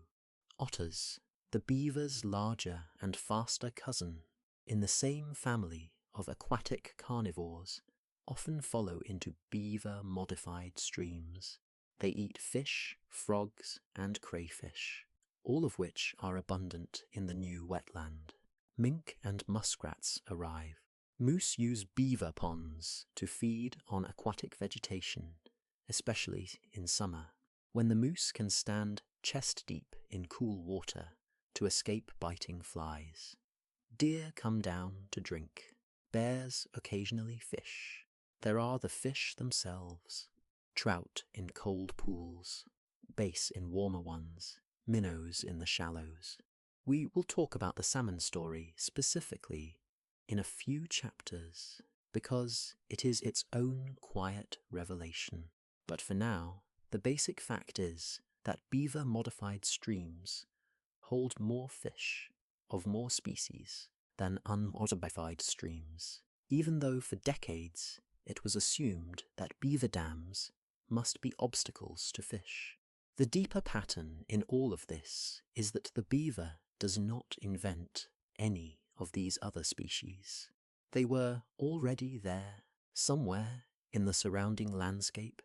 S1: Otters, the beaver's larger and faster cousin, in the same family of aquatic carnivores, often follow into beaver-modified streams. They eat fish, frogs, and crayfish, all of which are abundant in the new wetland. Mink and muskrats arrive. Moose use beaver ponds to feed on aquatic vegetation, especially in summer, when the moose can stand chest-deep in cool water to escape biting flies. Deer come down to drink. Bears occasionally fish. There are the fish themselves. Trout in cold pools, bass in warmer ones, minnows in the shallows. We will talk about the salmon story specifically in a few chapters because it is its own quiet revelation. But for now, the basic fact is that beaver-modified streams hold more fish of more species than unmodified streams, even though for decades it was assumed that beaver dams must be obstacles to fish. The deeper pattern in all of this is that the beaver does not invent any of these other species. They were already there, somewhere in the surrounding landscape,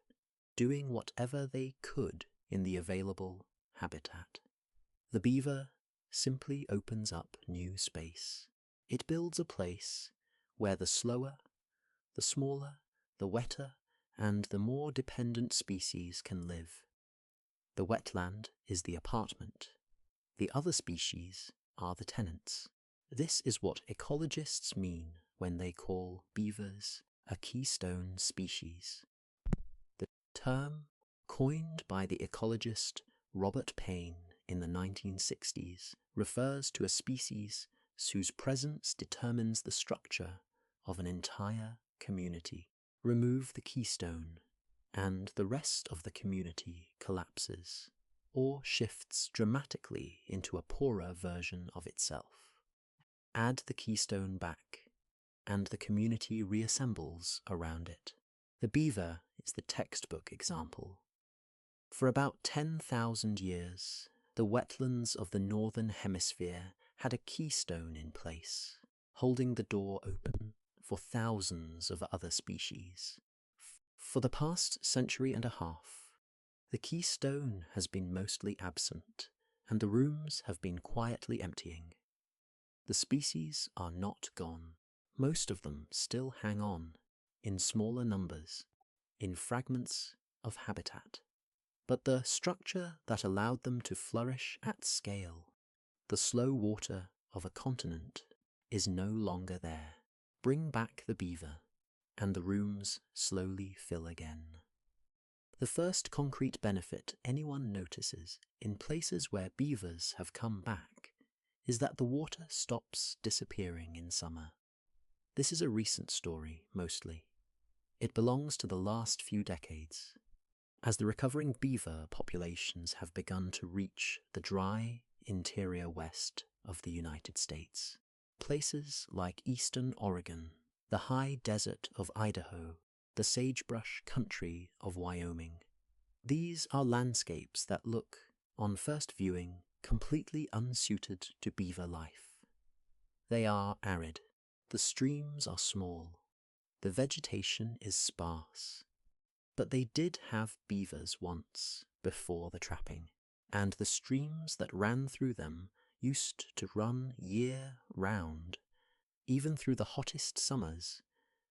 S1: doing whatever they could in the available habitat. The beaver simply opens up new space. It builds a place where the slower, the smaller, the wetter, and the more dependent species can live. The wetland is the apartment. The other species are the tenants. This is what ecologists mean when they call beavers a keystone species. The term, coined by the ecologist Robert Payne in the 1960s, refers to a species whose presence determines the structure of an entire community. Remove the keystone, and the rest of the community collapses, or shifts dramatically into a poorer version of itself. Add the keystone back, and the community reassembles around it. The beaver is the textbook example. For about 10,000 years, the wetlands of the northern hemisphere had a keystone in place, holding the door open for thousands of other species. For the past century and a half, the keystone has been mostly absent, and the rooms have been quietly emptying. The species are not gone. Most of them still hang on, in smaller numbers, in fragments of habitat. But the structure that allowed them to flourish at scale, the slow water of a continent, is no longer there. Bring back the beaver, and the rooms slowly fill again. The first concrete benefit anyone notices in places where beavers have come back is that the water stops disappearing in summer. This is a recent story, mostly. It belongs to the last few decades, as the recovering beaver populations have begun to reach the dry interior west of the United States. Places like eastern Oregon, the high desert of Idaho, the the sagebrush country of Wyoming. These are landscapes that look, on first viewing, completely unsuited to beaver life. They are arid, the streams are small, the vegetation is sparse. But they did have beavers once, before the trapping, and the streams that ran through them used to run year-round, even through the hottest summers,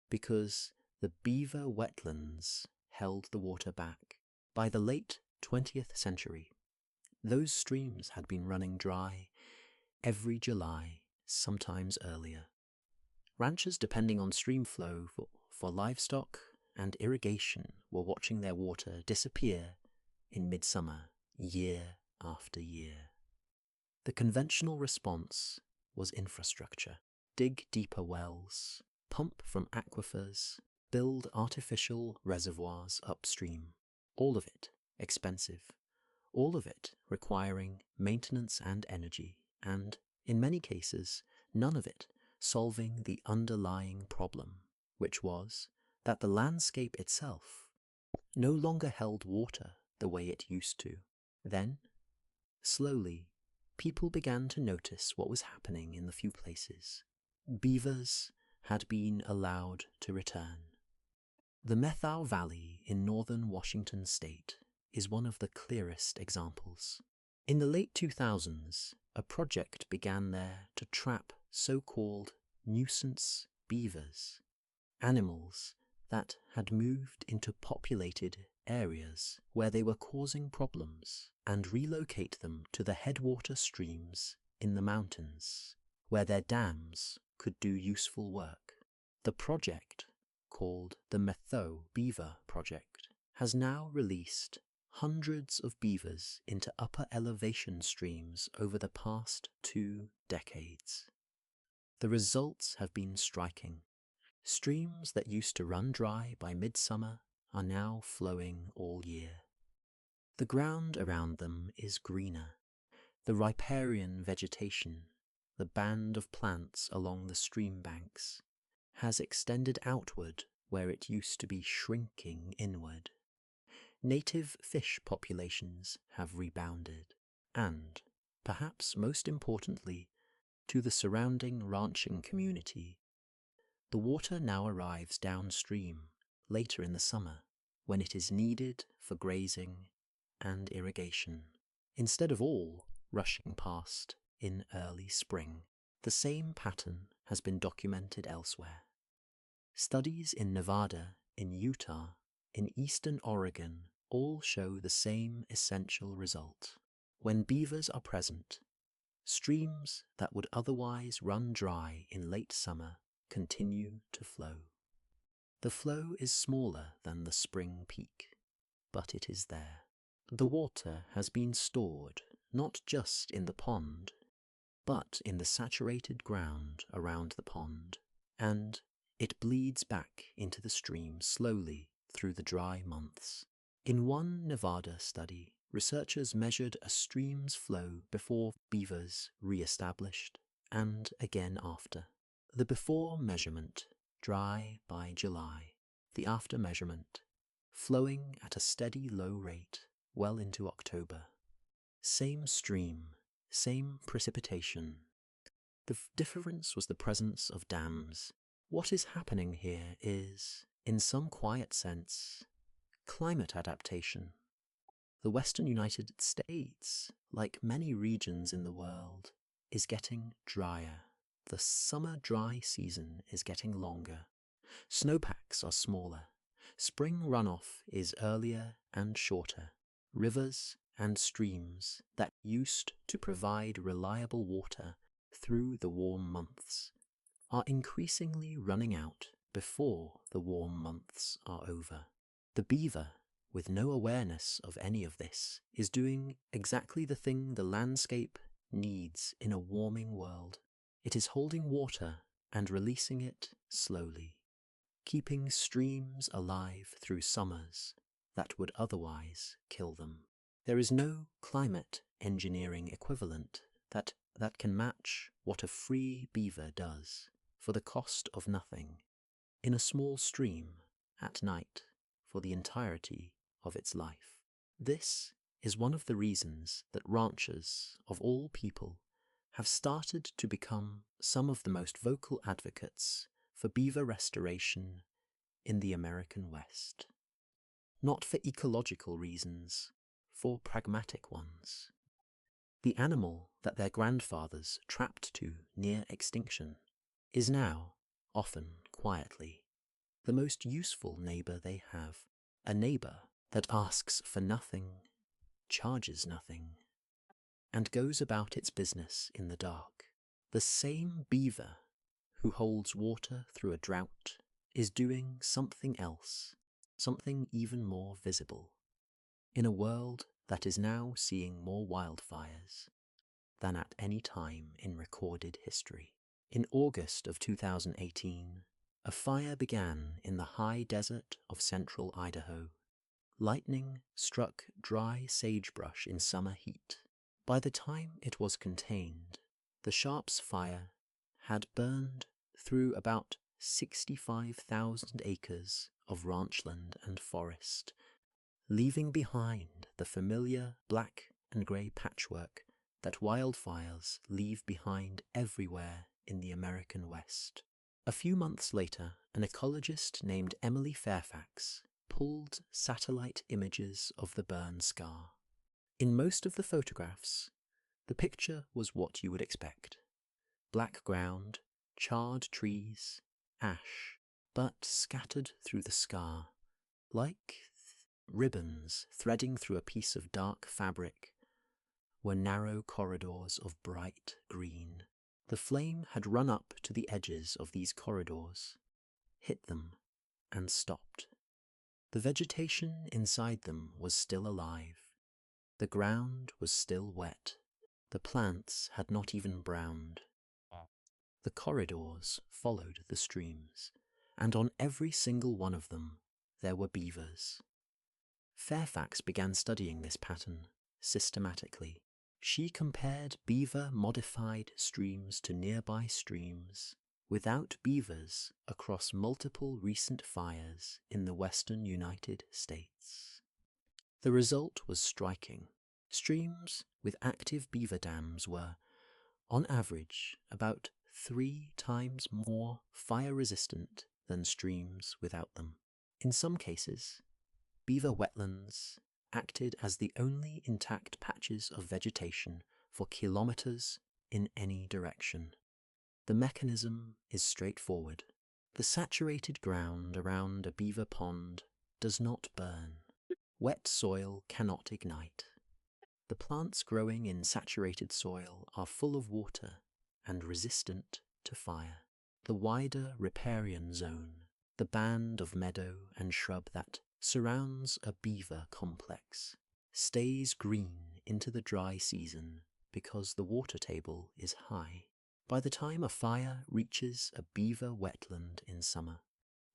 S1: because the beaver wetlands held the water back. By the late 20th century, those streams had been running dry every July, sometimes earlier. Ranchers depending on stream flow for livestock and irrigation were watching their water disappear in midsummer, year after year. The conventional response was infrastructure. Dig deeper wells, pump from aquifers, build artificial reservoirs upstream. All of it expensive. All of it requiring maintenance and energy, and, in many cases, none of it solving the underlying problem, which was that the landscape itself no longer held water the way it used to. Then, slowly, people began to notice what was happening in the few places. Beavers had been allowed to return. The Methow Valley in northern Washington state is one of the clearest examples. In the late 2000s, a project began there to trap so-called nuisance beavers, animals that had moved into populated areas where they were causing problems, and relocate them to the headwater streams in the mountains, where their dams could do useful work. The project, called the Methow Beaver Project, has now released hundreds of beavers into upper elevation streams over the past 2 decades. The results have been striking. Streams that used to run dry by midsummer are now flowing all year. The ground around them is greener. The riparian vegetation, the band of plants along the stream banks, has extended outward where it used to be shrinking inward. Native fish populations have rebounded, and, perhaps most importantly, to the surrounding ranching community, the water now arrives downstream later in the summer when it is needed for grazing and irrigation, instead of all rushing past in early spring. The same pattern has been documented elsewhere. Studies in Nevada, in Utah, in eastern Oregon all show the same essential result. When beavers are present, streams that would otherwise run dry in late summer continue to flow. The flow is smaller than the spring peak, but it is there. The water has been stored not just in the pond, but in the saturated ground around the pond, and it bleeds back into the stream slowly through the dry months. In one Nevada study, researchers measured a stream's flow before beavers re-established, and again after. The before measurement, dry by July. The after measurement, flowing at a steady low rate well into October. Same stream, same precipitation. The difference was the presence of dams. What is happening here is, in some quiet sense, climate adaptation. The western United States, like many regions in the world, is getting drier. The summer dry season is getting longer. Snowpacks are smaller. Spring runoff is earlier and shorter. Rivers and streams that used to provide reliable water through the warm months are increasingly running out before the warm months are over. The beaver, with no awareness of any of this, is doing exactly the thing the landscape needs in a warming world. It is holding water and releasing it slowly, keeping streams alive through summers that would otherwise kill them. There is no climate engineering equivalent that can match what a free beaver does for the cost of nothing. In a small stream, at night for the entirety of its life. This is one of the reasons that ranchers, of all people, have started to become some of the most vocal advocates for beaver restoration in the American West. Not for ecological reasons, for pragmatic ones. The animal that their grandfathers trapped to near extinction is now, often quietly, the most useful neighbour they have, a neighbour that asks for nothing, charges nothing, and goes about its business in the dark. The same beaver who holds water through a drought is doing something else, something even more visible, in a world that is now seeing more wildfires than at any time in recorded history. In August of 2018, a fire began in the high desert of central Idaho. Lightning struck dry sagebrush in summer heat. By the time it was contained, the Sharp's fire had burned through about 65,000 acres of ranchland and forest, leaving behind the familiar black and grey patchwork that wildfires leave behind everywhere in the American West. A few months later, an ecologist named Emily Fairfax pulled satellite images of the burn scar. In most of the photographs, the picture was what you would expect. Black ground, charred trees, ash, but scattered through the scar, like ribbons threading through a piece of dark fabric, were narrow corridors of bright green. The flame had run up to the edges of these corridors, hit them, and stopped. The vegetation inside them was still alive. The ground was still wet. The plants had not even browned. The corridors followed the streams, and on every single one of them there were beavers. Fairfax began studying this pattern systematically. She compared beaver-modified streams to nearby streams without beavers across multiple recent fires in the western United States. The result was striking. Streams with active beaver dams were, on average, about 3 times more fire-resistant than streams without them. In some cases, beaver wetlands acted as the only intact patches of vegetation for kilometers in any direction. The mechanism is straightforward. The saturated ground around a beaver pond does not burn. Wet soil cannot ignite. The plants growing in saturated soil are full of water and resistant to fire. The wider riparian zone, the band of meadow and shrub that surrounds a beaver complex, stays green into the dry season because the water table is high. By the time a fire reaches a beaver wetland in summer,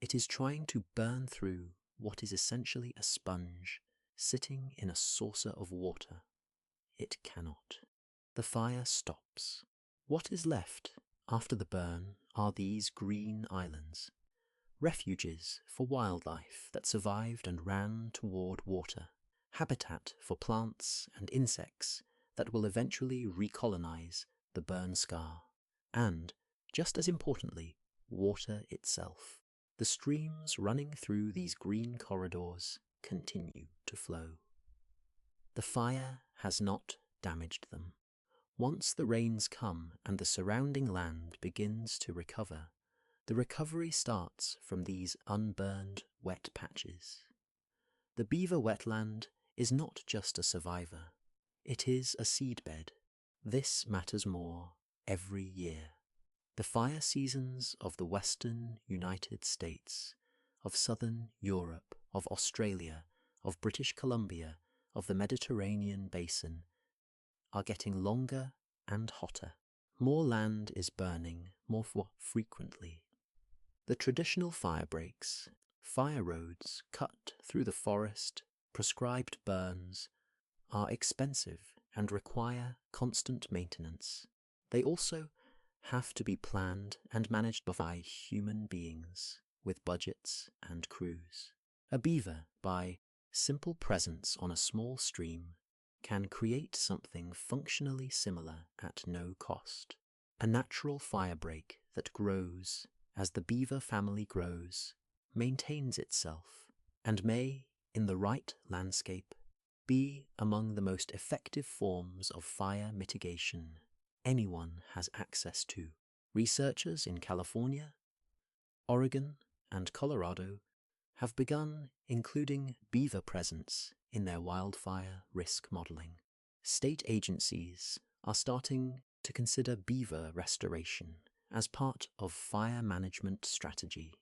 S1: it is trying to burn through what is essentially a sponge sitting in a saucer of water. It cannot. The fire stops. What is left after the burn are these green islands, refuges for wildlife that survived and ran toward water, habitat for plants and insects that will eventually recolonize the burn scar, and, just as importantly, water itself. The streams running through these green corridors continue to flow. The fire has not damaged them. Once the rains come and the surrounding land begins to recover, the recovery starts from these unburned wet patches. The beaver wetland is not just a survivor, it is a seedbed. This matters more every year. The fire seasons of the western United States, of southern Europe, of Australia, of British Columbia, of the Mediterranean basin, are getting longer and hotter. More land is burning more frequently. The traditional fire breaks, fire roads cut through the forest, prescribed burns, are expensive and require constant maintenance. They also have to be planned and managed by human beings. with budgets and crews. A beaver, by simple presence on a small stream, can create something functionally similar at no cost. A natural firebreak that grows as the beaver family grows, maintains itself, and may, in the right landscape, be among the most effective forms of fire mitigation anyone has access to. Researchers in California, Oregon, and Colorado have begun including beaver presence in their wildfire risk modeling. State agencies are starting to consider beaver restoration as part of fire management strategy.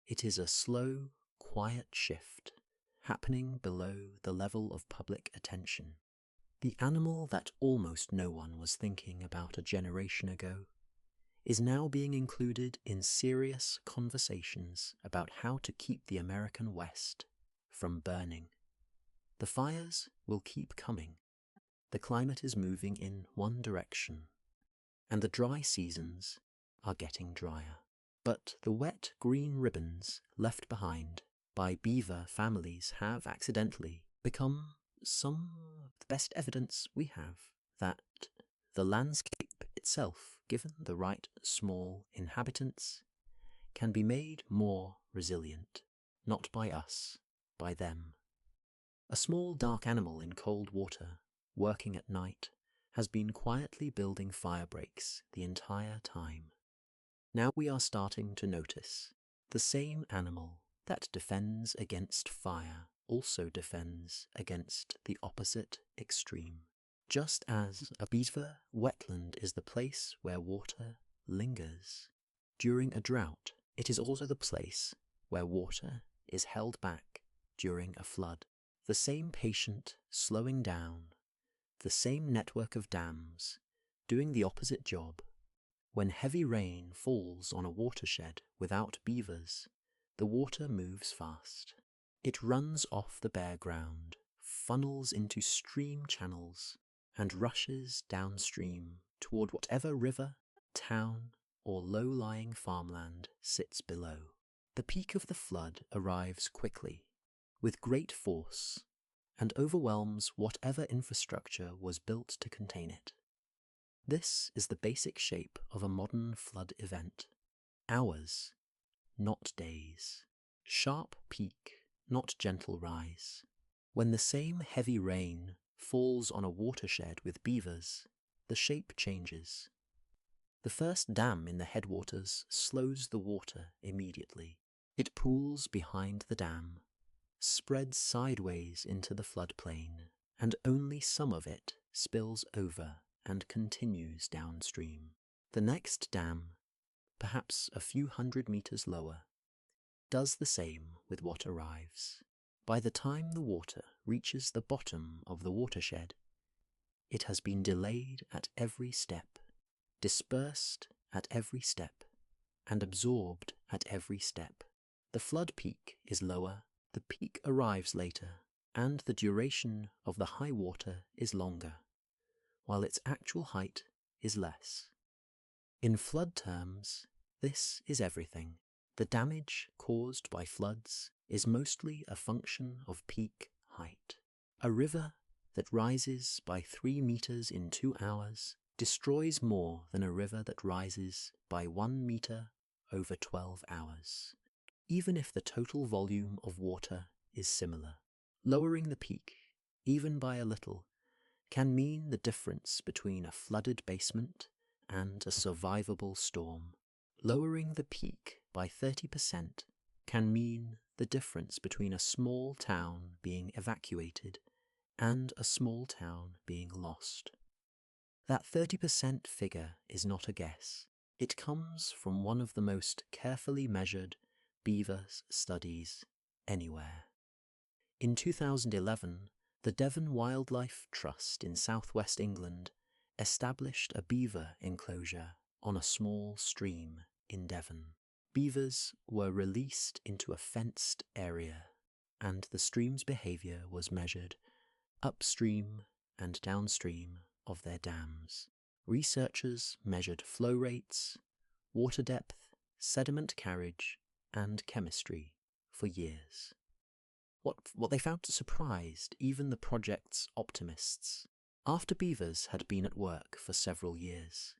S1: It is a slow, quiet shift happening below the level of public attention. The animal that almost no one was thinking about a generation ago is now being included in serious conversations about how to keep the American West from burning. The fires will keep coming. The climate is moving in one direction, and the dry seasons are getting drier. But the wet green ribbons left behind by beaver families have accidentally become some of the best evidence we have that the landscape itself, given the right small inhabitants, can be made more resilient, not by us, by them. A small dark animal in cold water, working at night, has been quietly building fire breaks the entire time. Now we are starting to notice the same animal that defends against fire also defends against the opposite extreme. Just as a beaver wetland is the place where water lingers during a drought, it is also the place where water is held back during a flood. The same patient slowing down, the same network of dams doing the opposite job. When heavy rain falls on a watershed without beavers, the water moves fast. It runs off the bare ground, funnels into stream channels, and rushes downstream toward whatever river, town, or low-lying farmland sits below. The peak of the flood arrives quickly, with great force, and overwhelms whatever infrastructure was built to contain it. This is the basic shape of a modern flood event. Hours, not days. Sharp peak, not gentle rise. When the same heavy rain falls on a watershed with beavers, the shape changes. The first dam in the headwaters slows the water immediately. It pools behind the dam, spreads sideways into the floodplain, and only some of it spills over and continues downstream. The next dam, perhaps a few hundred meters lower, does the same with what arrives. By the time the water reaches the bottom of the watershed, it has been delayed at every step, dispersed at every step, and absorbed at every step. The flood peak is lower, the peak arrives later, and the duration of the high water is longer, while its actual height is less. In flood terms, this is everything. The damage caused by floods is mostly a function of peak height. A river that rises by 3 meters in 2 hours destroys more than a river that rises by 1 meter over 12 hours, even if the total volume of water is similar. Lowering the peak, even by a little, can mean the difference between a flooded basement and a survivable storm. Lowering the peak by 30% can mean the difference between a small town being evacuated and a small town being lost. That 30% figure is not a guess. It comes from one of the most carefully measured beaver studies anywhere. In 2011, the Devon Wildlife Trust in southwest England established a beaver enclosure on a small stream in Devon. Beavers were released into a fenced area, and the stream's behaviour was measured upstream and downstream of their dams. Researchers measured flow rates, water depth, sediment carriage, and chemistry for years. What they found surprised even the project's optimists. After beavers had been at work for several years,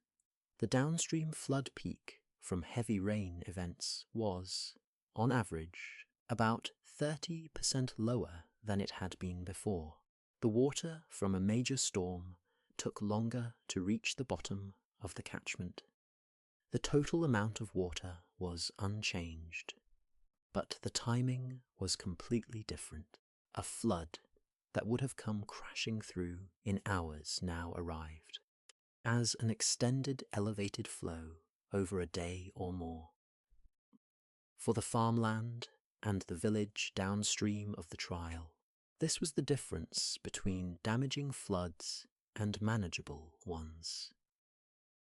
S1: the downstream flood peak from heavy rain events was, on average, about 30% lower than it had been before. The water from a major storm took longer to reach the bottom of the catchment. The total amount of water was unchanged, but the timing was completely different. A flood that would have come crashing through in hours now arrived, as an extended elevated flow over a day or more. For the farmland and the village downstream of the trial, this was the difference between damaging floods and manageable ones.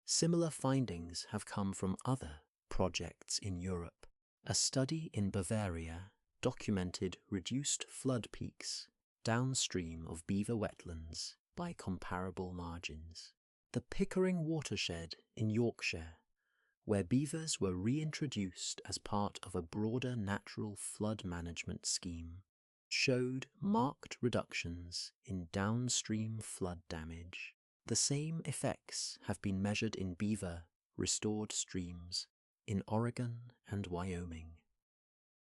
S1: Similar findings have come from other projects in Europe. A study in Bavaria documented reduced flood peaks downstream of beaver wetlands by comparable margins. The Pickering watershed in Yorkshire, where beavers were reintroduced as part of a broader natural flood management scheme, showed marked reductions in downstream flood damage. The same effects have been measured in beaver restored streams in Oregon and Wyoming.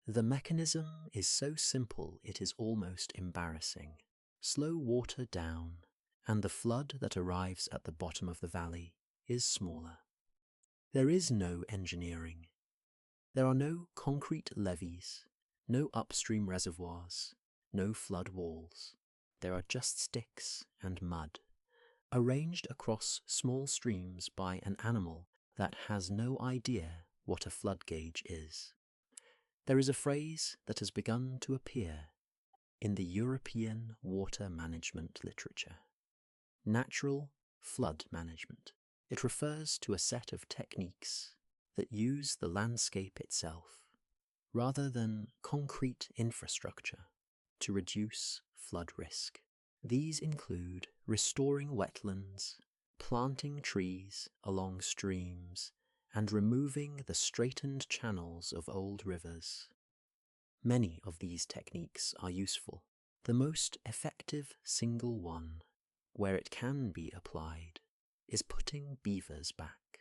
S1: The mechanism is so simple it is almost embarrassing. Slow water down, and the flood that arrives at the bottom of the valley is smaller. There is no engineering. There are no concrete levees, no upstream reservoirs, no flood walls. There are just sticks and mud, arranged across small streams by an animal that has no idea what a flood gauge is. There is a phrase that has begun to appear in the European water management literature: natural flood management. It refers to a set of techniques that use the landscape itself, rather than concrete infrastructure, to reduce flood risk. These include restoring wetlands, planting trees along streams, and removing the straightened channels of old rivers. Many of these techniques are useful. The most effective single one, where it can be applied, is putting beavers back.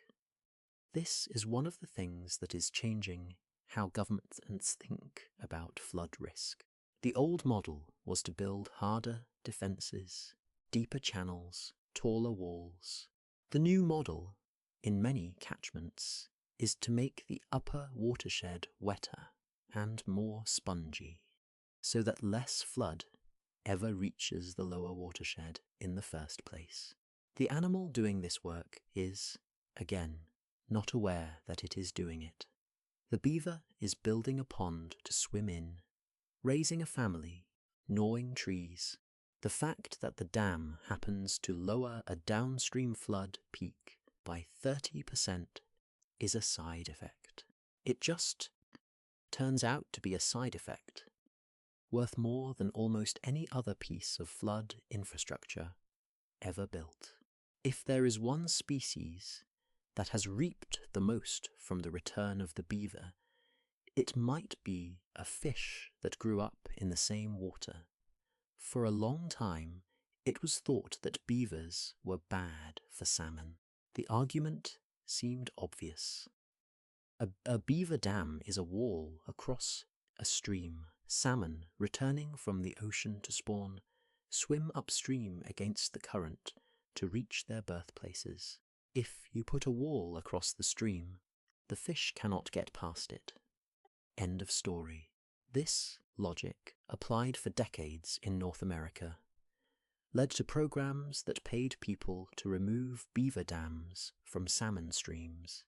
S1: This is one of the things that is changing how governments think about flood risk. The old model was to build harder defences, deeper channels, taller walls. The new model, in many catchments, is to make the upper watershed wetter and more spongy, so that less flood ever reaches the lower watershed in the first place. The animal doing this work is, again, not aware that it is doing it. The beaver is building a pond to swim in, raising a family, gnawing trees. The fact that the dam happens to lower a downstream flood peak by 30% is a side effect. It just turns out to be a side effect, worth more than almost any other piece of flood infrastructure ever built. If there is one species that has reaped the most from the return of the beaver, it might be a fish that grew up in the same water. For a long time, it was thought that beavers were bad for salmon. The argument seemed obvious. A beaver dam is a wall across a stream. Salmon, returning from the ocean to spawn, swim upstream against the current to reach their birthplaces. If you put a wall across the stream, the fish cannot get past it. End of story. This logic, applied for decades in North America, led to programs that paid people to remove beaver dams from salmon streams.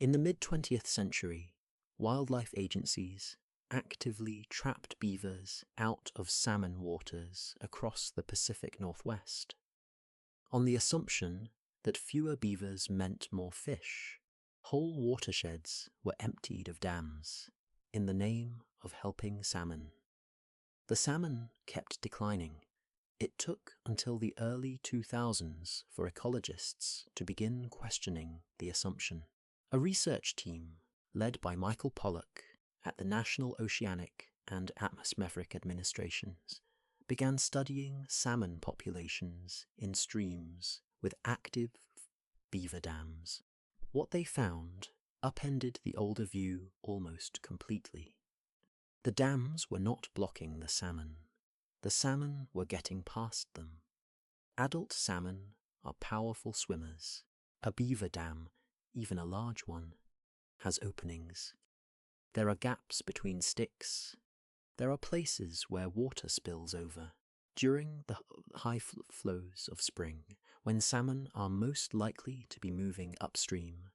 S1: In the mid-20th century, wildlife agencies actively trapped beavers out of salmon waters across the Pacific Northwest, on the assumption that fewer beavers meant more fish. Whole watersheds were emptied of dams in the name of helping salmon. The salmon kept declining. It took until the early 2000s for ecologists to begin questioning the assumption. A research team, led by Michael Pollock at the National Oceanic and Atmospheric Administrations began studying salmon populations in streams with active beaver dams. What they found upended the older view almost completely. The dams were not blocking the salmon. The salmon were getting past them. Adult salmon are powerful swimmers. A beaver dam, even a large one, has openings. There are gaps between sticks. There are places where water spills over. During the high flows of spring, when salmon are most likely to be moving upstream,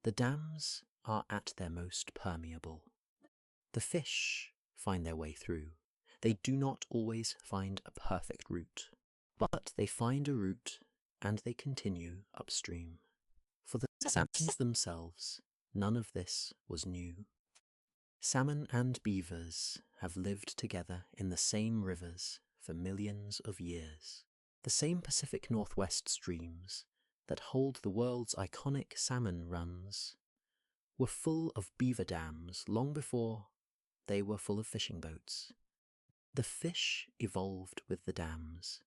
S1: the dams are at their most permeable. The fish find their way through. They do not always find a perfect route, but they find a route and they continue upstream. For the salmon themselves, none of this was new. Salmon and beavers have lived together in the same rivers for millions of years. The same Pacific Northwest streams that hold the world's iconic salmon runs were full of beaver dams long before they were full of fishing boats. The fish evolved with the dams.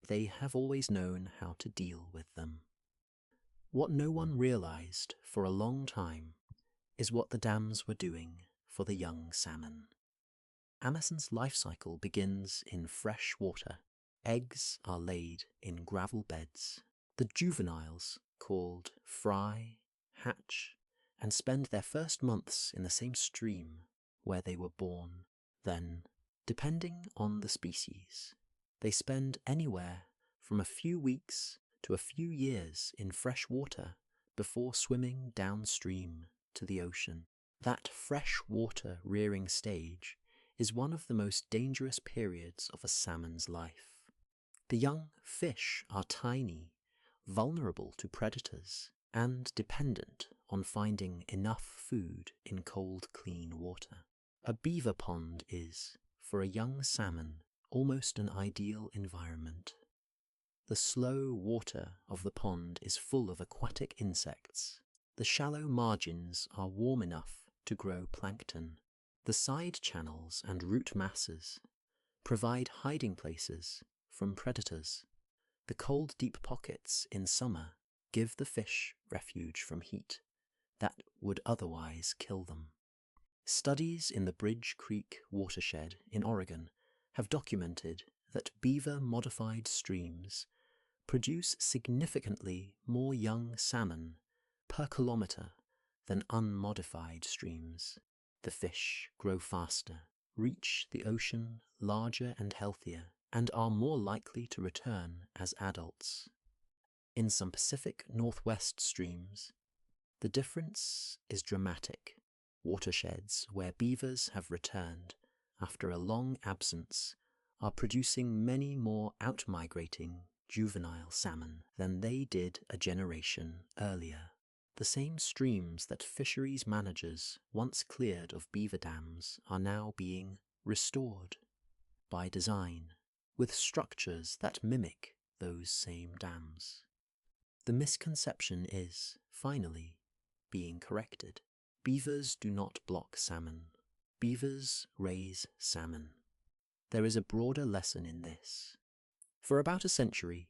S1: They have always known how to deal with them. What no one realized for a long time is what the dams were doing for the young salmon. Amazon's life cycle begins in fresh water. Eggs are laid in gravel beds. The juveniles, called fry, hatch, and spend their first months in the same stream where they were born. Then, depending on the species, they spend anywhere from a few weeks to a few years in fresh water before swimming downstream to the ocean. That fresh water rearing stage is one of the most dangerous periods of a salmon's life. The young fish are tiny, vulnerable to predators, and dependent on finding enough food in cold, clean water. A beaver pond is, for a young salmon, almost an ideal environment. The slow water of the pond is full of aquatic insects. The shallow margins are warm enough to grow plankton. The side channels and root masses provide hiding places from predators. The cold, deep pockets in summer give the fish refuge from heat that would otherwise kill them. Studies in the Bridge Creek watershed in Oregon have documented that beaver-modified streams produce significantly more young salmon per kilometre than unmodified streams. The fish grow faster, reach the ocean larger and healthier, and are more likely to return as adults. In some Pacific Northwest streams, the difference is dramatic. Watersheds where beavers have returned after a long absence are producing many more out-migrating juvenile salmon than they did a generation earlier. The same streams that fisheries managers once cleared of beaver dams are now being restored by design, with structures that mimic those same dams. The misconception is, finally, being corrected. Beavers do not block salmon. Beavers raise salmon. There is a broader lesson in this. For about a century,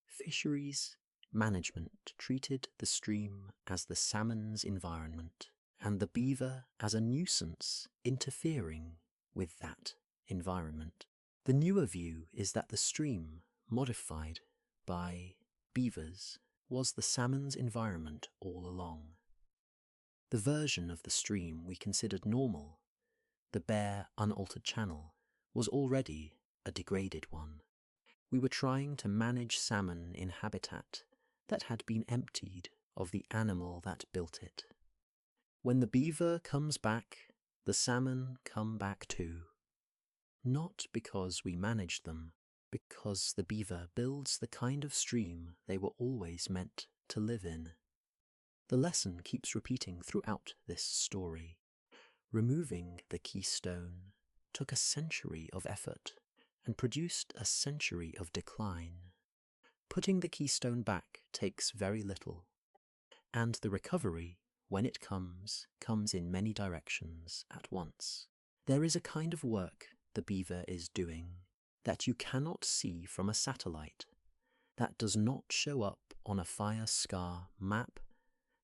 S1: fisheries management treated the stream as the salmon's environment, and the beaver as a nuisance interfering with that environment. The newer view is that the stream, modified by beavers, was the salmon's environment all along. The version of the stream we considered normal, the bare, unaltered channel, was already a degraded one. We were trying to manage salmon in habitat that had been emptied of the animal that built it. When the beaver comes back, the salmon come back too. Not because we managed them, because the beaver builds the kind of stream they were always meant to live in. The lesson keeps repeating throughout this story. Removing the keystone took a century of effort and produced a century of decline. Putting the keystone back takes very little, and the recovery when it comes in many directions at once. There is a kind of work the beaver is doing that you cannot see from a satellite, that does not show up on a fire scar map,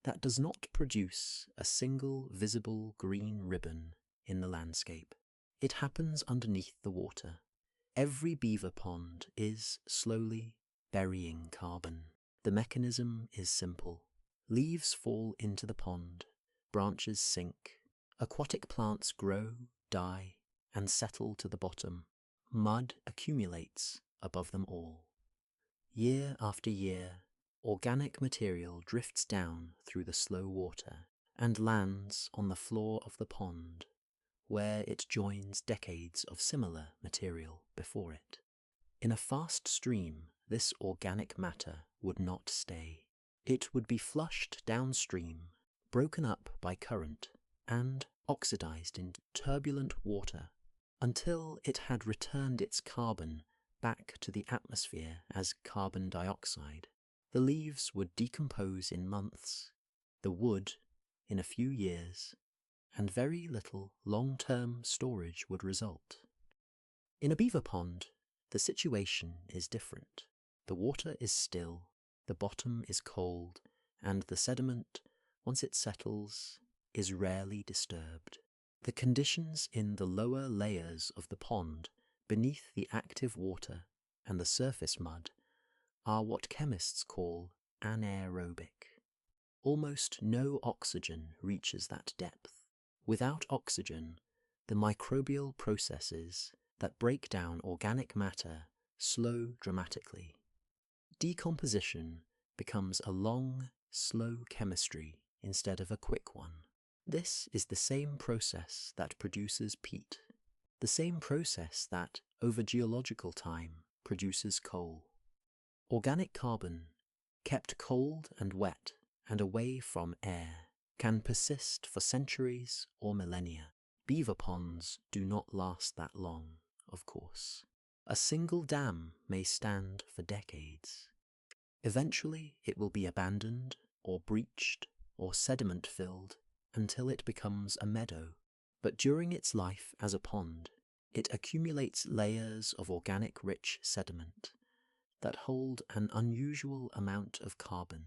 S1: that does not produce a single visible green ribbon in the landscape. It happens underneath the water. Every beaver pond is slowly burying carbon. The mechanism is simple. Leaves fall into the pond, branches sink, aquatic plants grow, die, and settle to the bottom. Mud accumulates above them all. Year after year, organic material drifts down through the slow water and lands on the floor of the pond, where it joins decades of similar material before it. In a fast stream, this organic matter would not stay. It would be flushed downstream, broken up by current, and oxidized in turbulent water until it had returned its carbon back to the atmosphere as carbon dioxide. The leaves would decompose in months, the wood in a few years, and very little long-term storage would result. In a beaver pond, the situation is different. The water is still, the bottom is cold, and the sediment, once it settles, is rarely disturbed. The conditions in the lower layers of the pond, beneath the active water and the surface mud, are what chemists call anaerobic. Almost no oxygen reaches that depth. Without oxygen, the microbial processes that break down organic matter slow dramatically. Decomposition becomes a long, slow chemistry instead of a quick one. This is the same process that produces peat, the same process that, over geological time, produces coal. Organic carbon, kept cold and wet and away from air, can persist for centuries or millennia. Beaver ponds do not last that long, of course. A single dam may stand for decades. Eventually it will be abandoned or breached or sediment-filled until it becomes a meadow. But during its life as a pond, it accumulates layers of organic-rich sediment that hold an unusual amount of carbon,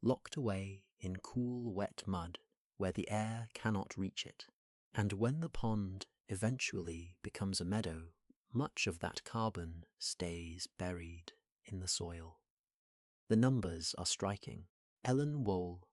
S1: locked away in cool, wet mud where the air cannot reach it. And when the pond eventually becomes a meadow, much of that carbon stays buried in the soil. The numbers are striking. Ellen Wohl,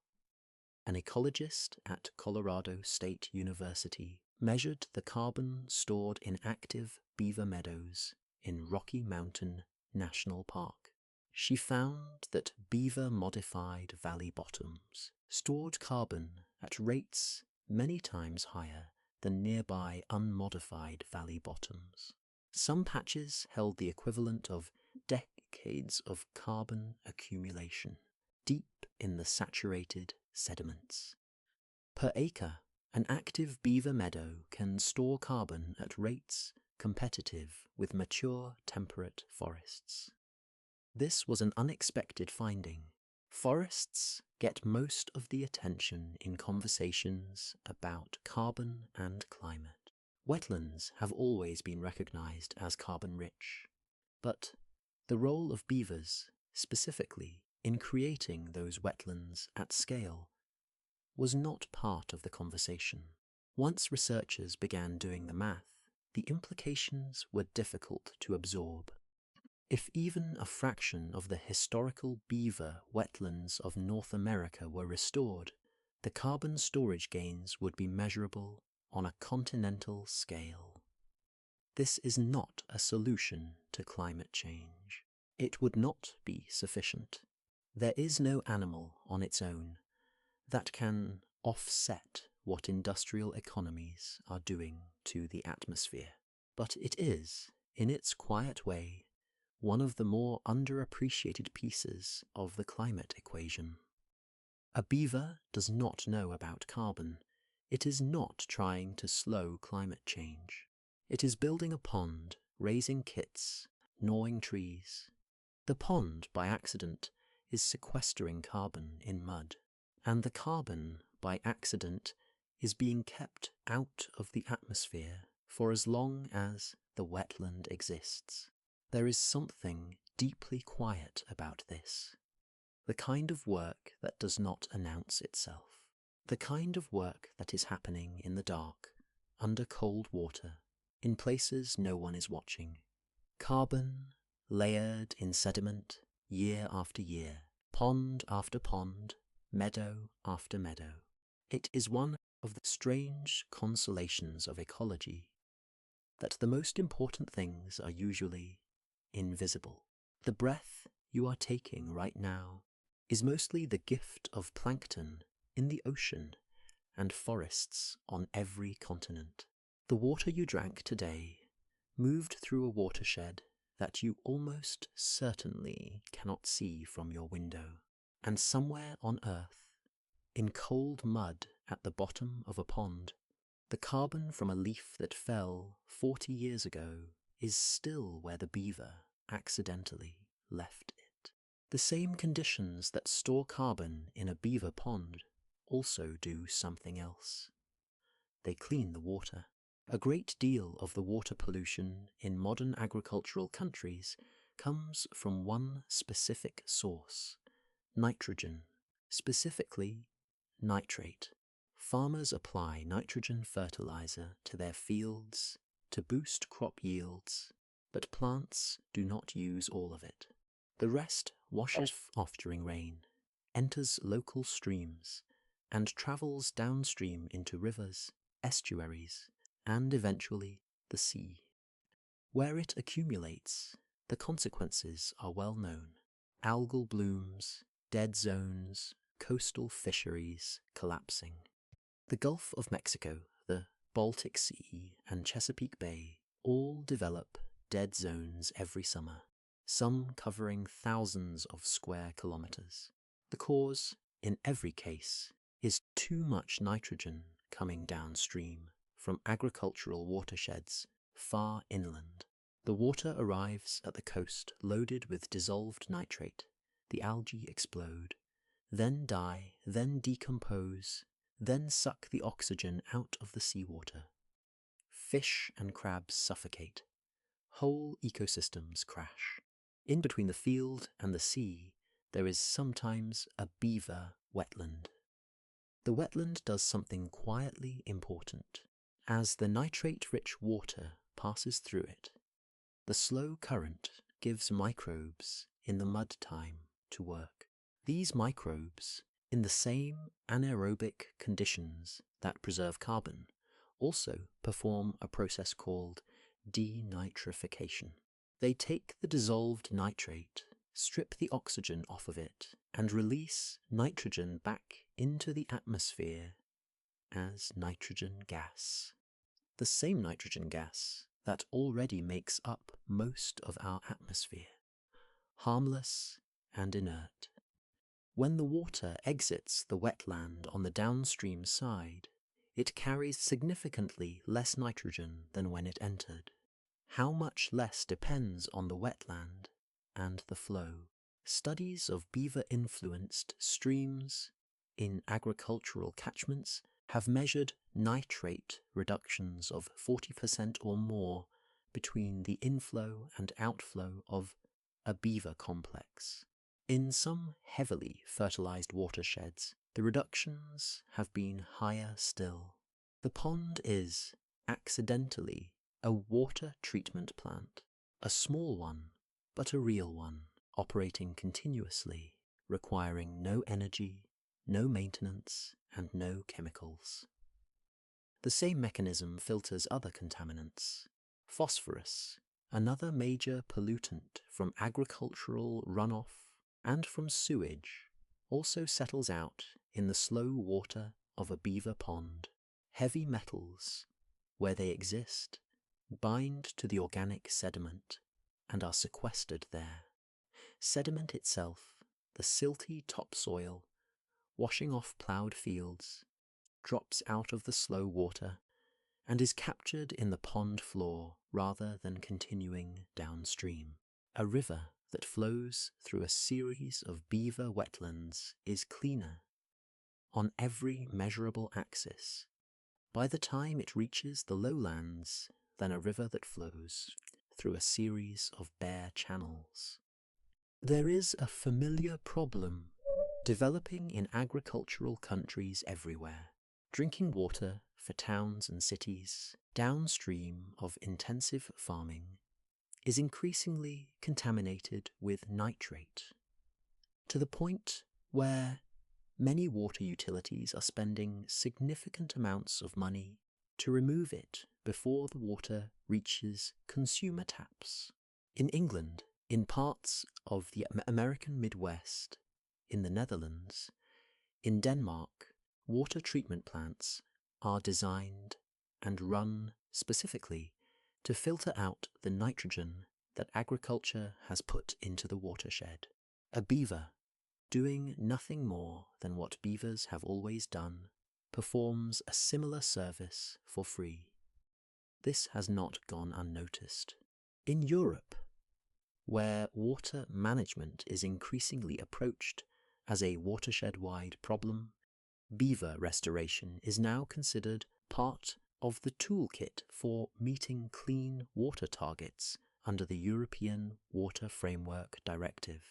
S1: an ecologist at Colorado State University, measured the carbon stored in active beaver meadows in Rocky Mountain National Park. She found that beaver-modified valley bottoms stored carbon at rates many times higher than nearby unmodified valley bottoms. Some patches held the equivalent of decades of carbon accumulation, deep in the saturated sediments. Per acre, an active beaver meadow can store carbon at rates competitive with mature temperate forests. This was an unexpected finding. Forests get most of the attention in conversations about carbon and climate. Wetlands have always been recognized as carbon-rich, but the role of beavers, specifically in creating those wetlands at scale, was not part of the conversation. Once researchers began doing the math, the implications were difficult to absorb. If even a fraction of the historical beaver wetlands of North America were restored, the carbon storage gains would be measurable on a continental scale. This is not a solution to climate change. It would not be sufficient. There is no animal on its own that can offset what industrial economies are doing to the atmosphere. But it is, in its quiet way, one of the more underappreciated pieces of the climate equation. A beaver does not know about carbon. It is not trying to slow climate change. It is building a pond, raising kits, gnawing trees. The pond, by accident, is sequestering carbon in mud, and the carbon, by accident is being kept out of the atmosphere for as long as the wetland exists. There is something deeply quiet about this. The kind of work that does not announce itself. The kind of work that is happening in the dark, under cold water, in places no one is watching. Carbon, layered in sediment, year after year, pond after pond, meadow after meadow. It is one of the strange consolations of ecology that the most important things are usually invisible. The breath you are taking right now is mostly the gift of plankton in the ocean and forests on every continent. The water you drank today moved through a watershed that you almost certainly cannot see from your window, and somewhere on Earth, in cold mud at the bottom of a pond, the carbon from a leaf that fell 40 years ago is still where the beaver accidentally left it. The same conditions that store carbon in a beaver pond also do something else. They clean the water. A great deal of the water pollution in modern agricultural countries comes from one specific source: nitrogen, specifically nitrate. Farmers apply nitrogen fertilizer to their fields to boost crop yields, but plants do not use all of it. The rest washes off during rain, enters local streams, and travels downstream into rivers, estuaries, and eventually the sea. Where it accumulates, the consequences are well known: algal blooms, dead zones, coastal fisheries collapsing. The Gulf of Mexico, the Baltic Sea, and Chesapeake Bay all develop dead zones every summer, some covering thousands of square kilometers. The cause, in every case, is too much nitrogen coming downstream from agricultural watersheds far inland. The water arrives at the coast loaded with dissolved nitrate. The algae explode, then die, then decompose, then suck the oxygen out of the seawater. Fish and crabs suffocate. Whole ecosystems crash. In between the field and the sea, there is sometimes a beaver wetland. The wetland does something quietly important. As the nitrate-rich water passes through it, the slow current gives microbes in the mud time to work. These microbes, in the same anaerobic conditions that preserve carbon, also perform a process called denitrification. They take the dissolved nitrate, strip the oxygen off of it, and release nitrogen back into the atmosphere as nitrogen gas. The same nitrogen gas that already makes up most of our atmosphere, harmless and inert. When the water exits the wetland on the downstream side, it carries significantly less nitrogen than when it entered. How much less depends on the wetland and the flow. Studies of beaver-influenced streams in agricultural catchments have measured nitrate reductions of 40% or more between the inflow and outflow of a beaver complex. In some heavily fertilized watersheds, the reductions have been higher still. The pond is, accidentally, a water treatment plant, a small one, but a real one, operating continuously, requiring no energy, no maintenance, and no chemicals. The same mechanism filters other contaminants. Phosphorus, another major pollutant from agricultural runoff and from sewage, also settles out in the slow water of a beaver pond. Heavy metals, where they exist, bind to the organic sediment and are sequestered there. Sediment itself, the silty topsoil, washing off ploughed fields, drops out of the slow water and is captured in the pond floor rather than continuing downstream. A river that flows through a series of beaver wetlands is cleaner, on every measurable axis. By the time it reaches the lowlands, than a river that flows through a series of bare channels. There is a familiar problem developing in agricultural countries everywhere. Drinking water for towns and cities downstream of intensive farming is increasingly contaminated with nitrate, to the point where many water utilities are spending significant amounts of money to remove it before the water reaches consumer taps. In England, in parts of the American Midwest, in the Netherlands, in Denmark, water treatment plants are designed and run specifically to filter out the nitrogen that agriculture has put into the watershed. A beaver, doing nothing more than what beavers have always done, performs a similar service for free. This has not gone unnoticed. In Europe, where water management is increasingly approached as a watershed-wide problem, beaver restoration is now considered part of the toolkit for meeting clean water targets under the European Water Framework Directive.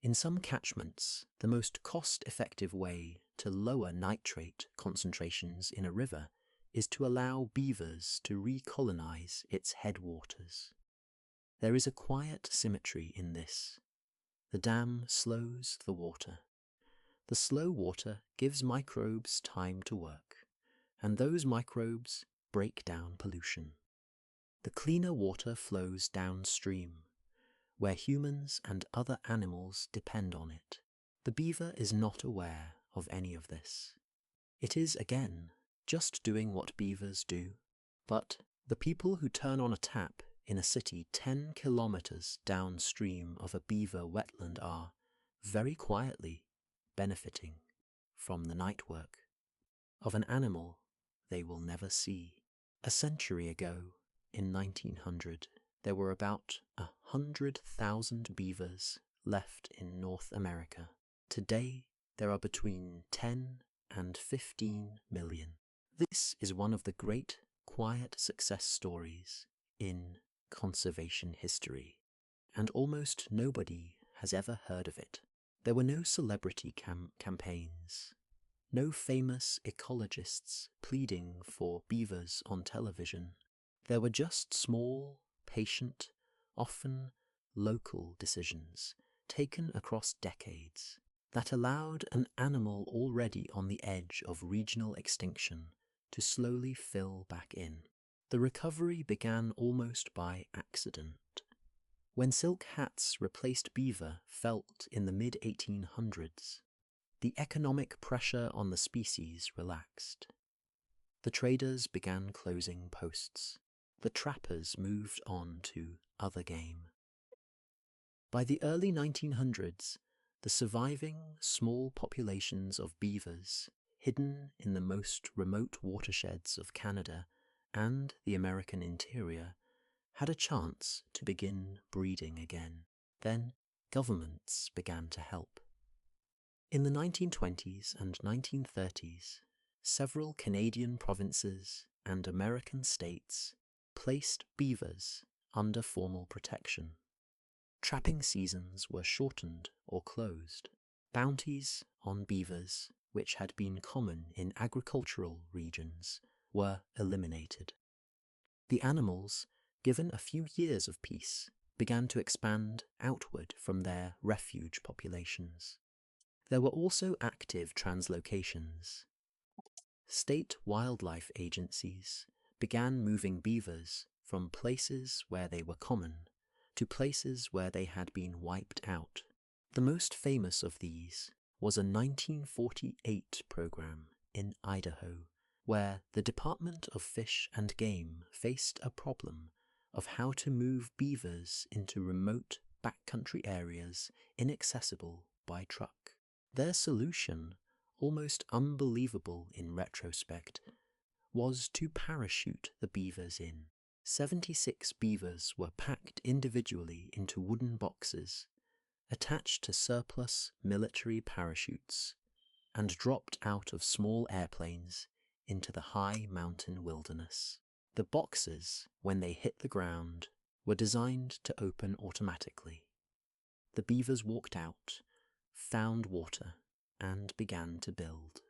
S1: In some catchments, the most cost-effective way to lower nitrate concentrations in a river is to allow beavers to recolonize its headwaters. There is a quiet symmetry in this. The dam slows the water. The slow water gives microbes time to work, and those microbes break down pollution. The cleaner water flows downstream, where humans and other animals depend on it. The beaver is not aware of any of this. It is, again, just doing what beavers do, but the people who turn on a tap in a city 10 kilometers downstream of a beaver wetland are, very quietly, benefiting from the night work of an animal they will never see. A century ago, in 1900, there were about 100,000 beavers left in North America. Today, there are between 10 and 15 million. This is one of the great, quiet success stories in conservation history, and almost nobody has ever heard of it. There were no celebrity campaigns, no famous ecologists pleading for beavers on television. There were just small, patient, often local decisions taken across decades that allowed an animal already on the edge of regional extinction to slowly fill back in. The recovery began almost by accident. When silk hats replaced beaver felt in the mid-1800s, the economic pressure on the species relaxed. The traders began closing posts. The trappers moved on to other game. By the early 1900s, the surviving small populations of beavers, hidden in the most remote watersheds of Canada and the American interior, had a chance to begin breeding again. Then governments began to help. In the 1920s and 1930s, several Canadian provinces and American states placed beavers under formal protection. Trapping seasons were shortened or closed. Bounties on beavers, which had been common in agricultural regions, were eliminated. The animals, given a few years of peace, began to expand outward from their refuge populations. There were also active translocations. State wildlife agencies began moving beavers from places where they were common to places where they had been wiped out. The most famous of these was a 1948 program in Idaho, where the Department of Fish and Game faced a problem of how to move beavers into remote backcountry areas inaccessible by truck. Their solution, almost unbelievable in retrospect, was to parachute the beavers in. 76 beavers were packed individually into wooden boxes, attached to surplus military parachutes, and dropped out of small airplanes into the high mountain wilderness. The boxes, when they hit the ground, were designed to open automatically. The beavers walked out, found water, and began to build.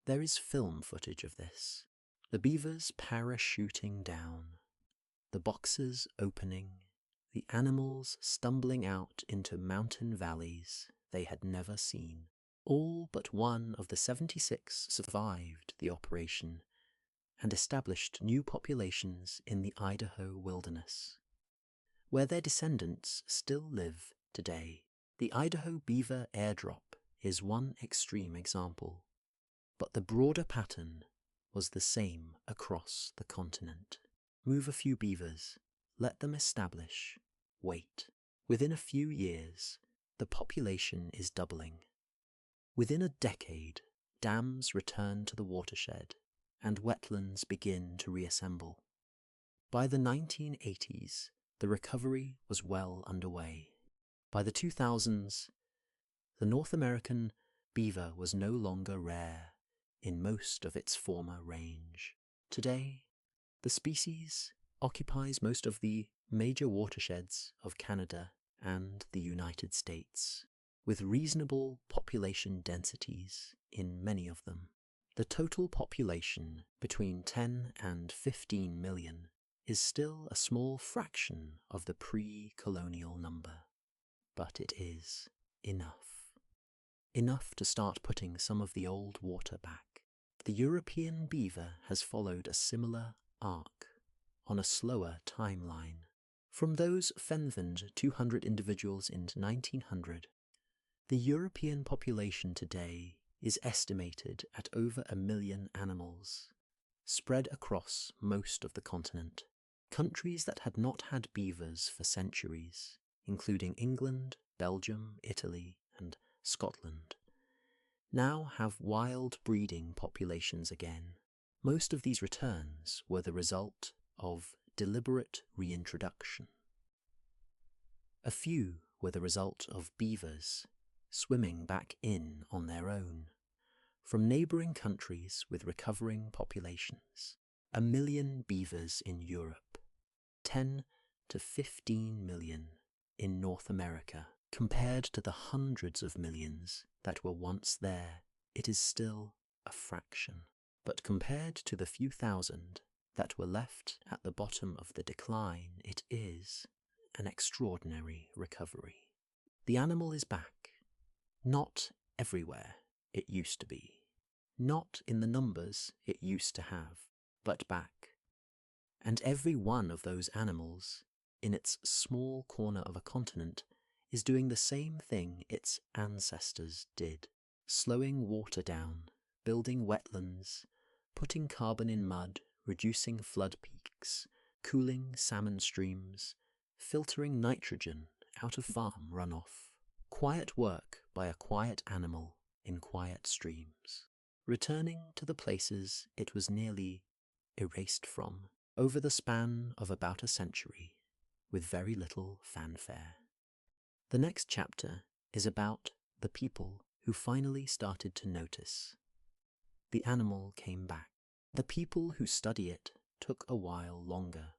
S1: There is film footage of this. The beavers parachuting down, the boxes opening, the animals stumbling out into mountain valleys they had never seen. All but one of the 76 survived the operation and established new populations in the Idaho wilderness, where their descendants still live today. The Idaho beaver airdrop is one extreme example, but the broader pattern was the same across the continent. Move a few beavers, let them establish, wait. Within a few years, the population is doubling. Within a decade, dams return to the watershed and wetlands begin to reassemble. By the 1980s, the recovery was well underway. By the 2000s, the North American beaver was no longer rare in most of its former range. Today, the species occupies most of the major watersheds of Canada and the United States, with reasonable population densities in many of them. The total population, between 10 and 15 million, is still a small fraction of the pre-colonial number, but it is enough. Enough to start putting some of the old water back. The European beaver has followed a similar arc, on a slower timeline. From those fenvinned 200 individuals in 1900, the European population today is estimated at over 1 million animals, spread across most of the continent. Countries that had not had beavers for centuries, including England, Belgium, Italy, and Scotland, now have wild breeding populations again. Most of these returns were the result of deliberate reintroduction. A few were the result of beavers swimming back in on their own from neighbouring countries with recovering populations. 1 million beavers in Europe, 10 to 15 million in North America. Compared to the hundreds of millions that were once there, it is still a fraction. But compared to the few thousand that were left at the bottom of the decline, it is an extraordinary recovery. The animal is back. Not everywhere it used to be. Not in the numbers it used to have, but back. And every one of those animals, in its small corner of a continent, is doing the same thing its ancestors did, slowing water down, building wetlands, putting carbon in mud, reducing flood peaks, cooling salmon streams, filtering nitrogen out of farm runoff. Quiet work by a quiet animal in quiet streams, returning to the places it was nearly erased from over the span of about a century, with very little fanfare. The next chapter is about the people who finally started to notice. The animal came back. The people who study it took a while longer.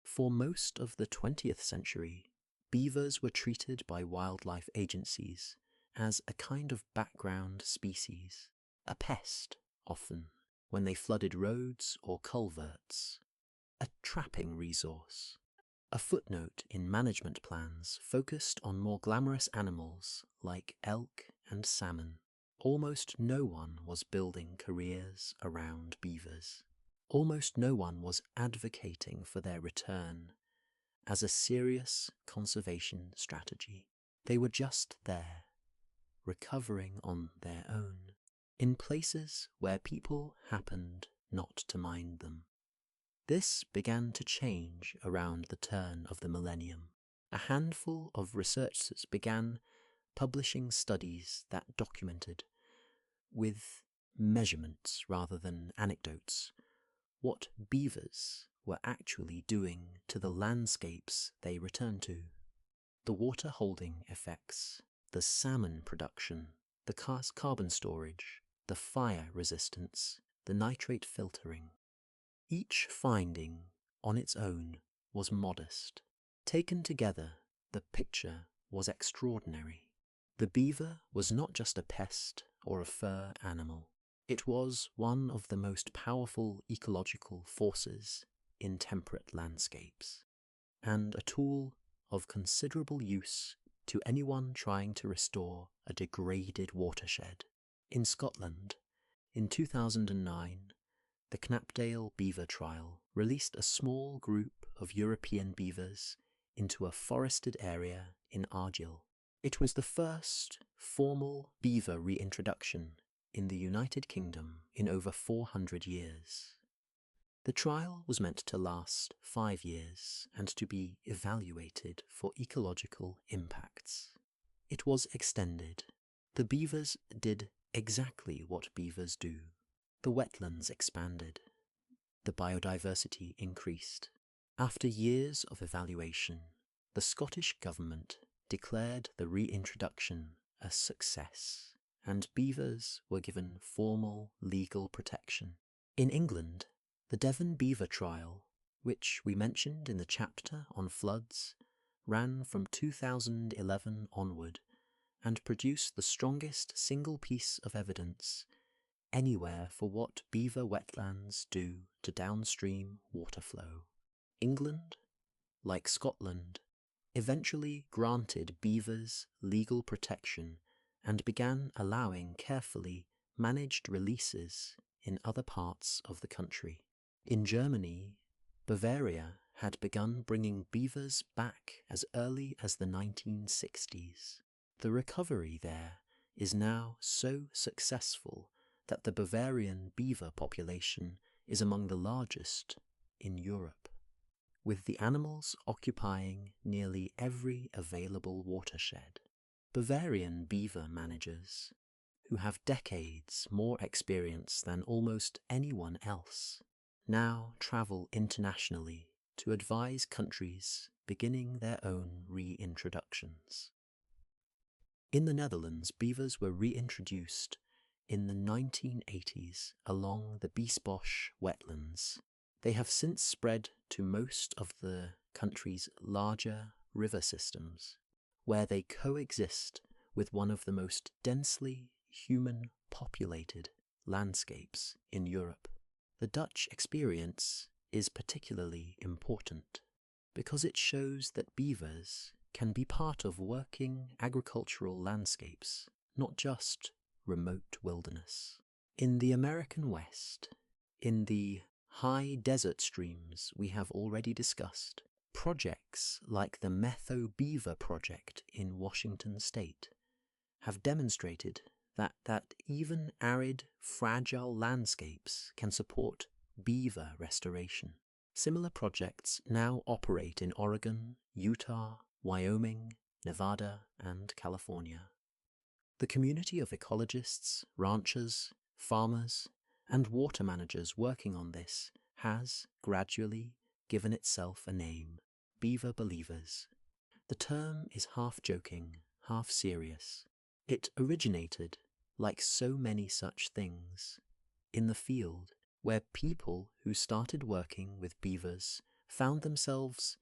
S1: For most of the 20th century, beavers were treated by wildlife agencies as a kind of background species, a pest often, when they flooded roads or culverts, a trapping resource. A footnote in management plans focused on more glamorous animals like elk and salmon. Almost no one was building careers around beavers. Almost no one was advocating for their return as a serious conservation strategy. They were just there, recovering on their own, in places where people happened not to mind them. This began to change around the turn of the millennium. A handful of researchers began publishing studies that documented, with measurements rather than anecdotes, what beavers were actually doing to the landscapes they returned to. The water holding effects, the salmon production, the carbon storage, the fire resistance, the nitrate filtering. Each finding, on its own, was modest. Taken together, the picture was extraordinary. The beaver was not just a pest or a fur animal. It was one of the most powerful ecological forces in temperate landscapes, and a tool of considerable use to anyone trying to restore a degraded watershed. In Scotland, in 2009, the Knapdale Beaver Trial released a small group of European beavers into a forested area in Argyll. It was the first formal beaver reintroduction in the United Kingdom in over 400 years. The trial was meant to last 5 years and to be evaluated for ecological impacts. It was extended. The beavers did exactly what beavers do. The wetlands expanded. The biodiversity increased. After years of evaluation, the Scottish government declared the reintroduction a success, and beavers were given formal legal protection. In England, the Devon Beaver Trial, which we mentioned in the chapter on floods, ran from 2011 onward and produced the strongest single piece of evidence anywhere for what beaver wetlands do to downstream water flow. England, like Scotland, eventually granted beavers legal protection and began allowing carefully managed releases in other parts of the country. In Germany, Bavaria had begun bringing beavers back as early as the 1960s. The recovery there is now so successful that the Bavarian beaver population is among the largest in Europe, with the animals occupying nearly every available watershed. Bavarian beaver managers, who have decades more experience than almost anyone else, now travel internationally to advise countries beginning their own reintroductions. In the Netherlands, beavers were reintroduced in the 1980s along the Biesbosch wetlands. They have since spread to most of the country's larger river systems, where they coexist with one of the most densely human-populated landscapes in Europe. The Dutch experience is particularly important because it shows that beavers can be part of working agricultural landscapes, not just remote wilderness. In the American West, in the high desert streams we have already discussed, projects like the Metho Beaver Project in Washington state have demonstrated that even arid, fragile landscapes can support beaver restoration. Similar projects now operate in Oregon, Utah, Wyoming, Nevada, and California. The community of ecologists, ranchers, farmers, and water managers working on this has gradually given itself a name: Beaver Believers. The term is half joking, half serious. It originated, like so many such things, in the field, where people who started working with beavers found themselves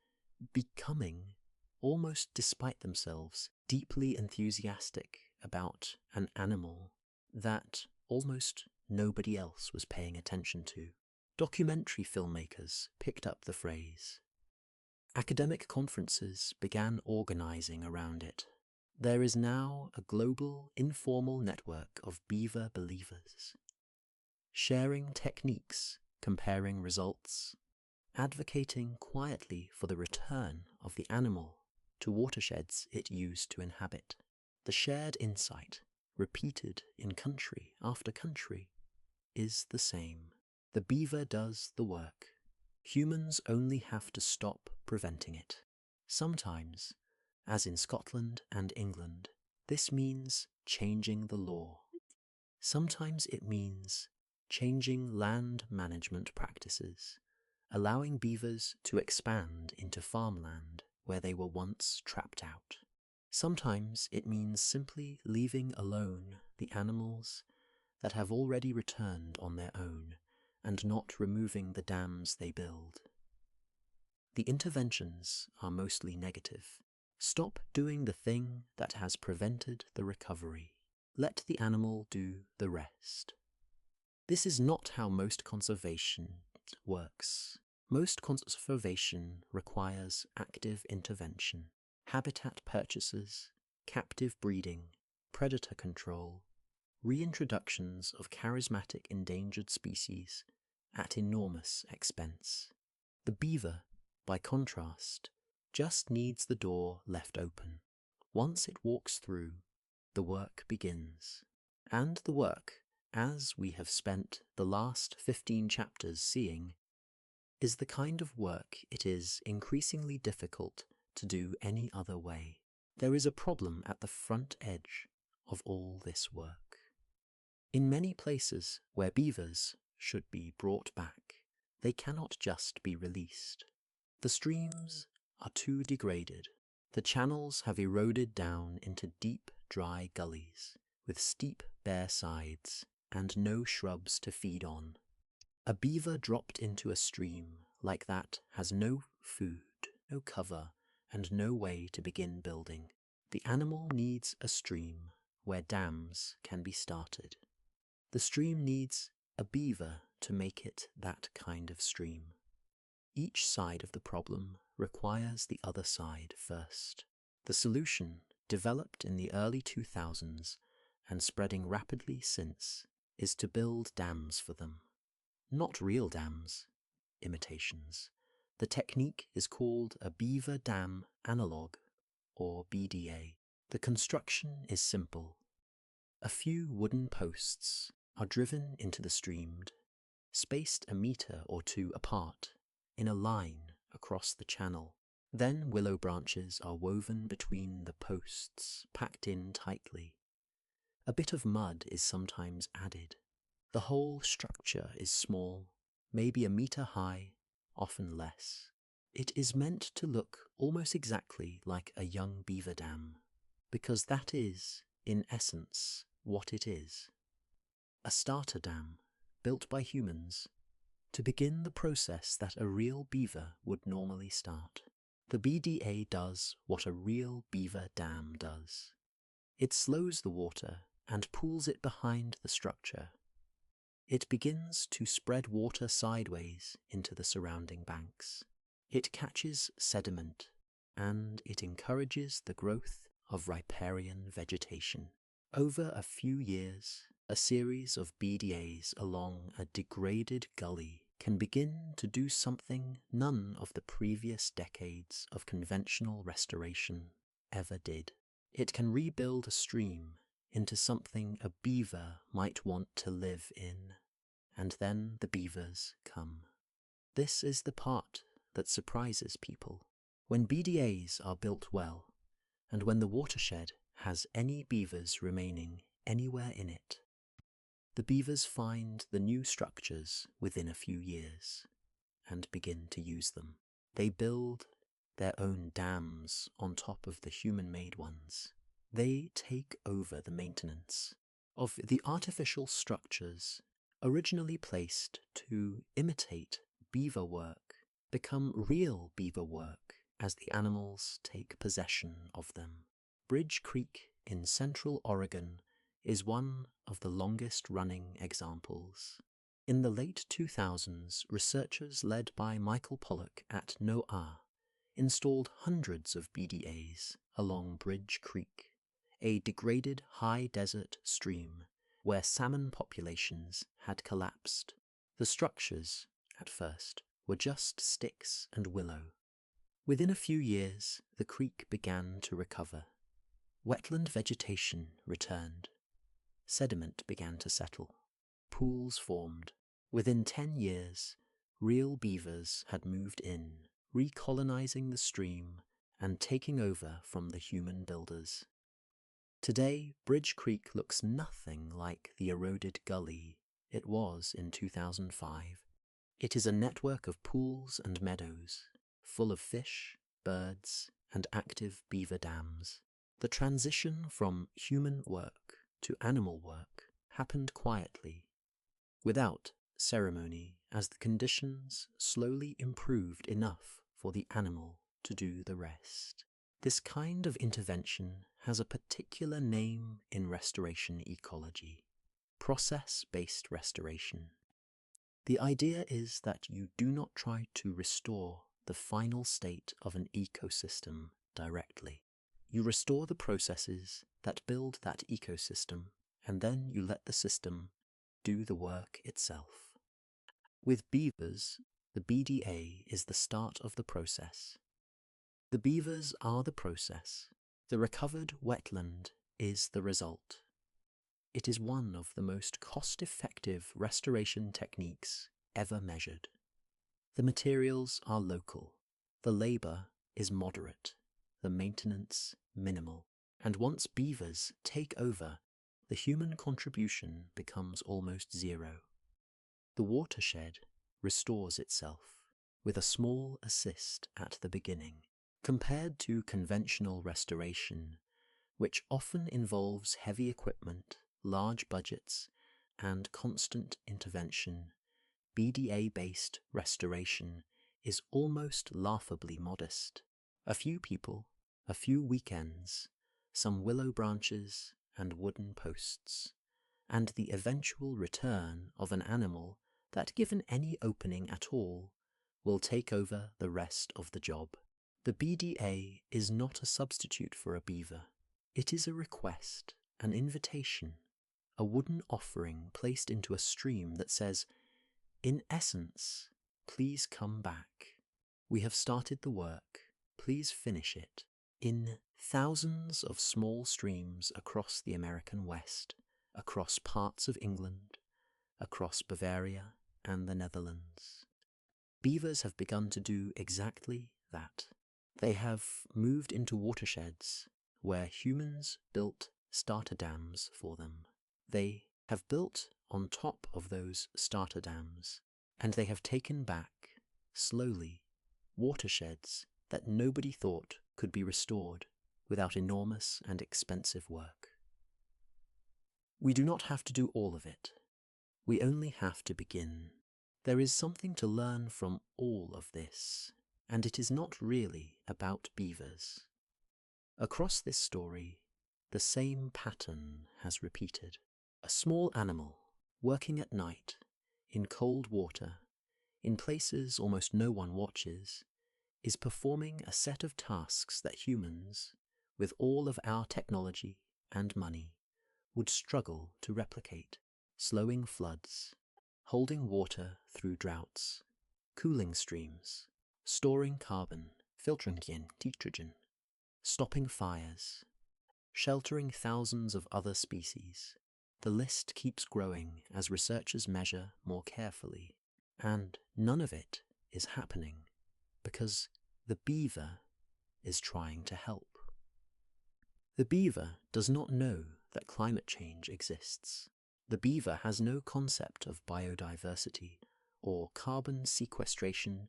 S1: becoming, almost despite themselves, deeply enthusiastic about an animal that almost nobody else was paying attention to. Documentary filmmakers picked up the phrase. Academic conferences began organizing around it. There is now a global, informal network of beaver believers, sharing techniques, comparing results, advocating quietly for the return of the animal to watersheds it used to inhabit. The shared insight, repeated in country after country, is the same. The beaver does the work. Humans only have to stop preventing it. Sometimes, as in Scotland and England, this means changing the law. Sometimes it means changing land management practices, allowing beavers to expand into farmland where they were once trapped out. Sometimes it means simply leaving alone the animals that have already returned on their own and not removing the dams they build. The interventions are mostly negative. Stop doing the thing that has prevented the recovery. Let the animal do the rest. This is not how most conservation works. Most conservation requires active intervention, habitat purchases, captive breeding, predator control, reintroductions of charismatic endangered species at enormous expense. The beaver, by contrast, just needs the door left open. Once it walks through, the work begins. And the work, as we have spent the last 15 chapters seeing, is the kind of work it is increasingly difficult to do any other way. There is a problem at the front edge of all this work. In many places where beavers should be brought back, they cannot just be released. The streams are too degraded. The channels have eroded down into deep, dry gullies with steep, bare sides and no shrubs to feed on. A beaver dropped into a stream like that has no food, no cover, and no way to begin building. The animal needs a stream where dams can be started. The stream needs a beaver to make it that kind of stream. Each side of the problem requires the other side first. The solution, developed in the early 2000s and spreading rapidly since, is to build dams for them. Not real dams, imitations. The technique is called a beaver dam analog, or BDA. The construction is simple. A few wooden posts are driven into the stream, spaced a meter or two apart, in a line across the channel. Then willow branches are woven between the posts, packed in tightly. A bit of mud is sometimes added. The whole structure is small, maybe a meter high, often less. It is meant to look almost exactly like a young beaver dam, because that is, in essence, what it is. A starter dam, built by humans, to begin the process that a real beaver would normally start. The BDA does what a real beaver dam does. It slows the water and pools it behind the structure. It begins to spread water sideways into the surrounding banks. It catches sediment, and it encourages the growth of riparian vegetation. Over a few years, a series of BDAs along a degraded gully can begin to do something none of the previous decades of conventional restoration ever did. It can rebuild a stream into something a beaver might want to live in, and then the beavers come. This is the part that surprises people. When BDAs are built well, and when the watershed has any beavers remaining anywhere in it, the beavers find the new structures within a few years and begin to use them. They build their own dams on top of the human-made ones. They take over the maintenance of the artificial structures originally placed to imitate beaver work, become real beaver work as the animals take possession of them. Bridge Creek in central Oregon is one of the longest-running examples. In the late 2000s, researchers led by Michael Pollock at NOAA installed hundreds of BDAs along Bridge Creek, a degraded high desert stream where salmon populations had collapsed. The structures, at first, were just sticks and willow. Within a few years, the creek began to recover. Wetland vegetation returned. Sediment began to settle. Pools formed. Within 10 years, real beavers had moved in, recolonizing the stream and taking over from the human builders. Today, Bridge Creek looks nothing like the eroded gully it was in 2005. It is a network of pools and meadows, full of fish, birds, and active beaver dams. The transition from human work to animal work happened quietly, without ceremony, as the conditions slowly improved enough for the animal to do the rest. This kind of intervention has a particular name in restoration ecology: process-based restoration. The idea is that you do not try to restore the final state of an ecosystem directly. You restore the processes that build that ecosystem, and then you let the system do the work itself. With beavers, the BDA is the start of the process. The beavers are the process. The recovered wetland is the result. It is one of the most cost-effective restoration techniques ever measured. The materials are local. The labour is moderate. The maintenance minimal. And once beavers take over, the human contribution becomes almost zero. The watershed restores itself, with a small assist at the beginning. Compared to conventional restoration, which often involves heavy equipment, large budgets, and constant intervention, BDA-based restoration is almost laughably modest. A few people, a few weekends, some willow branches and wooden posts, and the eventual return of an animal that, given any opening at all, will take over the rest of the job. The BDA is not a substitute for a beaver. It is a request, an invitation, a wooden offering placed into a stream that says, in essence, please come back. We have started the work. Please finish it. In thousands of small streams across the American West, across parts of England, across Bavaria and the Netherlands, beavers have begun to do exactly that. They have moved into watersheds where humans built starter dams for them. They have built on top of those starter dams, and they have taken back, slowly, watersheds that nobody thought could be restored without enormous and expensive work. We do not have to do all of it. We only have to begin. There is something to learn from all of this, and it is not really about beavers. Across this story, the same pattern has repeated. A small animal, working at night, in cold water, in places almost no one watches, is performing a set of tasks that humans, with all of our technology and money, would struggle to replicate: slowing floods, holding water through droughts, cooling streams, storing carbon, filtering nitrogen, stopping fires, sheltering thousands of other species. The list keeps growing as researchers measure more carefully, and none of it is happening because the beaver is trying to help. The beaver does not know that climate change exists. The beaver has no concept of biodiversity or carbon sequestration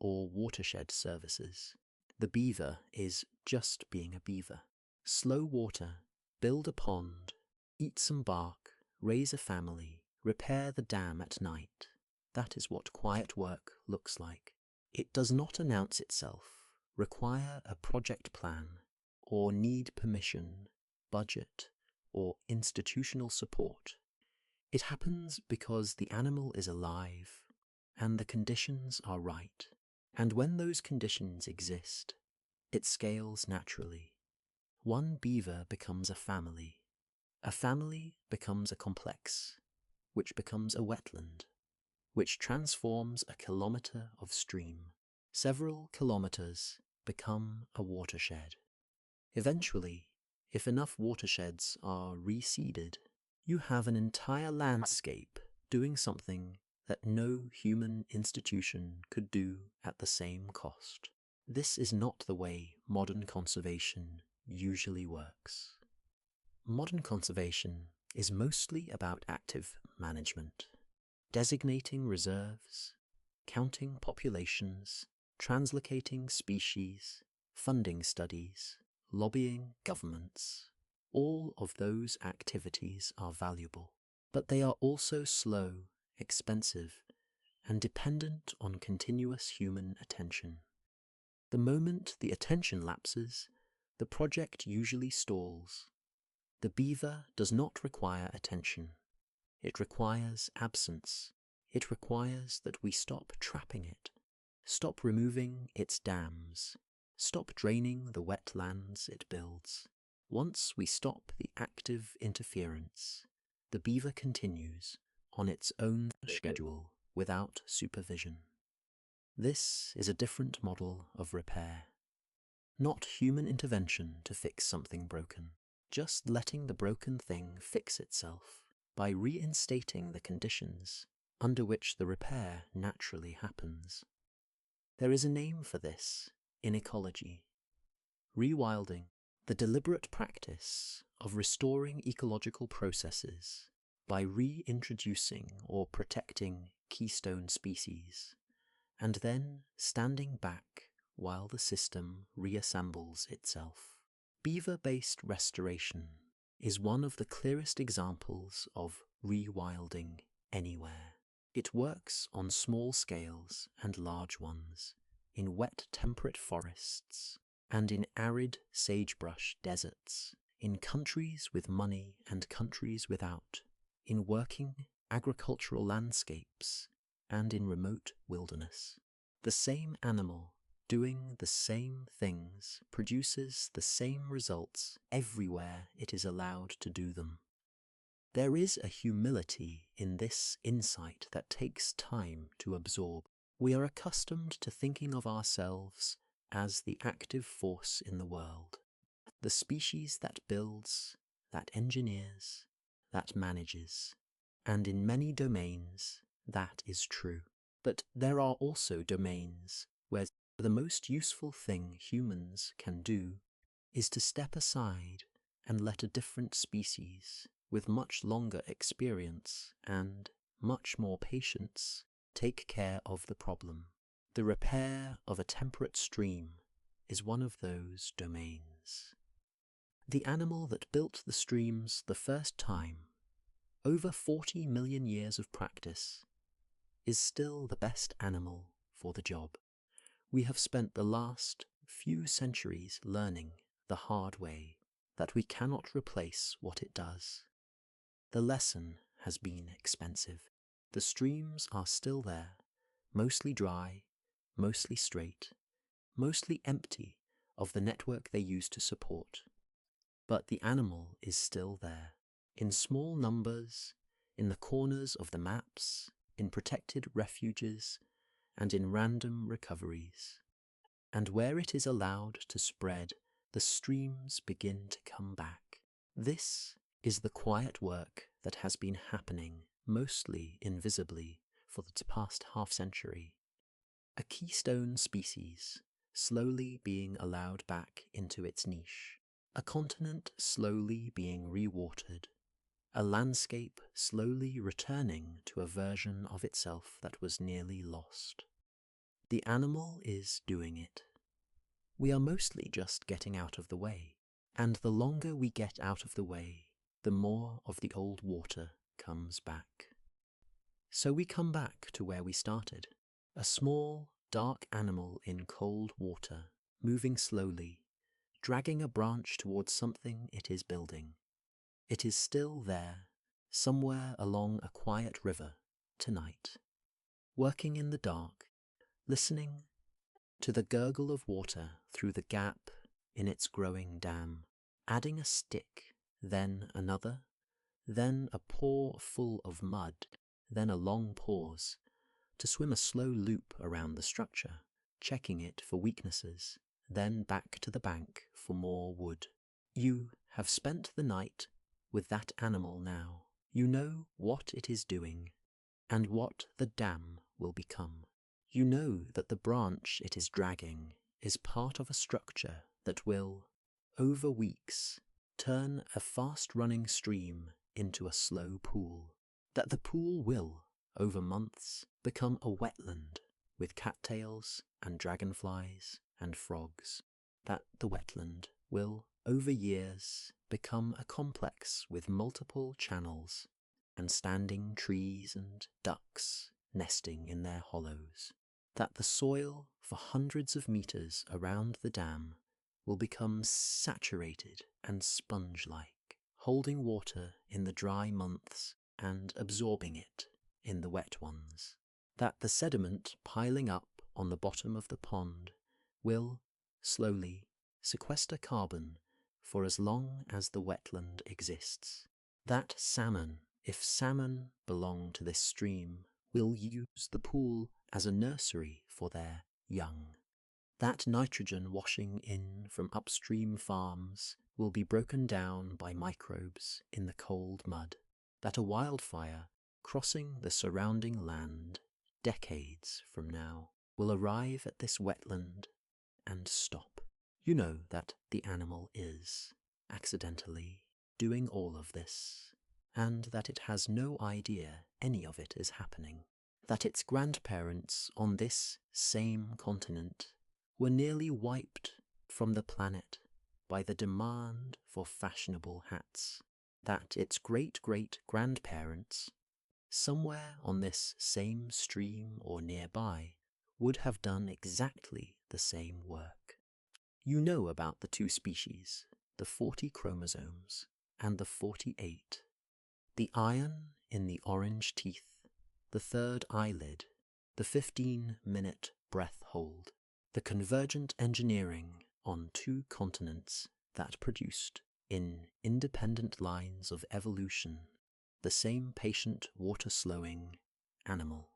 S1: or watershed services. The beaver is just being a beaver. Slow water, build a pond, eat some bark, raise a family, repair the dam at night. That is what quiet work looks like. It does not announce itself, require a project plan, or need permission, budget, or institutional support. It happens because the animal is alive, and the conditions are right. And when those conditions exist, it scales naturally. One beaver becomes a family. A family becomes a complex, which becomes a wetland, which transforms a kilometre of stream. Several kilometres become a watershed. Eventually, if enough watersheds are reseeded, you have an entire landscape doing something that no human institution could do at the same cost. This is not the way modern conservation usually works. Modern conservation is mostly about active management, designating reserves, counting populations, translocating species, funding studies, lobbying governments. All of those activities are valuable, but they are also slow, expensive, and dependent on continuous human attention. The moment the attention lapses, the project usually stalls. The beaver does not require attention. It requires absence. It requires that we stop trapping it, stop removing its dams, stop draining the wetlands it builds. Once we stop the active interference, the beaver continues on its own schedule without supervision. This is a different model of repair. Not human intervention to fix something broken, just letting the broken thing fix itself by reinstating the conditions under which the repair naturally happens. There is a name for this in ecology. Rewilding, the deliberate practice of restoring ecological processes by reintroducing or protecting keystone species, and then standing back while the system reassembles itself. Beaver-based restoration is one of the clearest examples of rewilding anywhere. It works on small scales and large ones, in wet temperate forests, and in arid sagebrush deserts, in countries with money and countries without, in working agricultural landscapes, and in remote wilderness. The same animal doing the same things produces the same results everywhere it is allowed to do them. There is a humility in this insight that takes time to absorb. We are accustomed to thinking of ourselves as the active force in the world, the species that builds, that engineers, that manages. And in many domains, that is true. But there are also domains where the most useful thing humans can do is to step aside and let a different species with much longer experience and much more patience take care of the problem. The repair of a temperate stream is one of those domains. The animal that built the streams the first time, over 40 million years of practice, is still the best animal for the job. We have spent the last few centuries learning the hard way that we cannot replace what it does. The lesson has been expensive. The streams are still there, mostly dry, mostly straight, mostly empty of the network they used to support. But the animal is still there, in small numbers, in the corners of the maps, in protected refuges, and in random recoveries. And where it is allowed to spread, the streams begin to come back. This is the quiet work that has been happening, mostly invisibly, for the past half-century. A keystone species slowly being allowed back into its niche, a continent slowly being re-watered, a landscape slowly returning to a version of itself that was nearly lost. The animal is doing it. We are mostly just getting out of the way, and the longer we get out of the way, the more of the old water comes back. So we come back to where we started, a small, dark animal in cold water, moving slowly, dragging a branch towards something it is building. It is still there, somewhere along a quiet river, tonight, working in the dark, listening to the gurgle of water through the gap in its growing dam, adding a stick, then another, then a paw full of mud, then a long pause, to swim a slow loop around the structure, checking it for weaknesses, then back to the bank for more wood. You have spent the night with that animal now. You know what it is doing, and what the dam will become. You know that the branch it is dragging is part of a structure that will, over weeks, turn a fast-running stream into a slow pool. That the pool will, over months, become a wetland with cattails and dragonflies and frogs. That the wetland will, over years become a complex with multiple channels and standing trees and ducks nesting in their hollows, that the soil for hundreds of meters around the dam will become saturated and sponge-like, holding water in the dry months and absorbing it in the wet ones, that the sediment piling up on the bottom of the pond will, slowly, sequester carbon for as long as the wetland exists, that salmon, if salmon belong to this stream, will use the pool as a nursery for their young, that nitrogen washing in from upstream farms will be broken down by microbes in the cold mud, that a wildfire crossing the surrounding land decades from now will arrive at this wetland and stop. You know that the animal is, accidentally, doing all of this, and that it has no idea any of it is happening, that its grandparents on this same continent were nearly wiped from the planet by the demand for fashionable hats, that its great-great-grandparents, somewhere on this same stream or nearby, would have done exactly the same work. You know about the two species, the 40 chromosomes and the 48, the iron in the orange teeth, the third eyelid, the 15-minute breath hold, the convergent engineering on two continents that produced, in independent lines of evolution, the same patient water-slowing animal.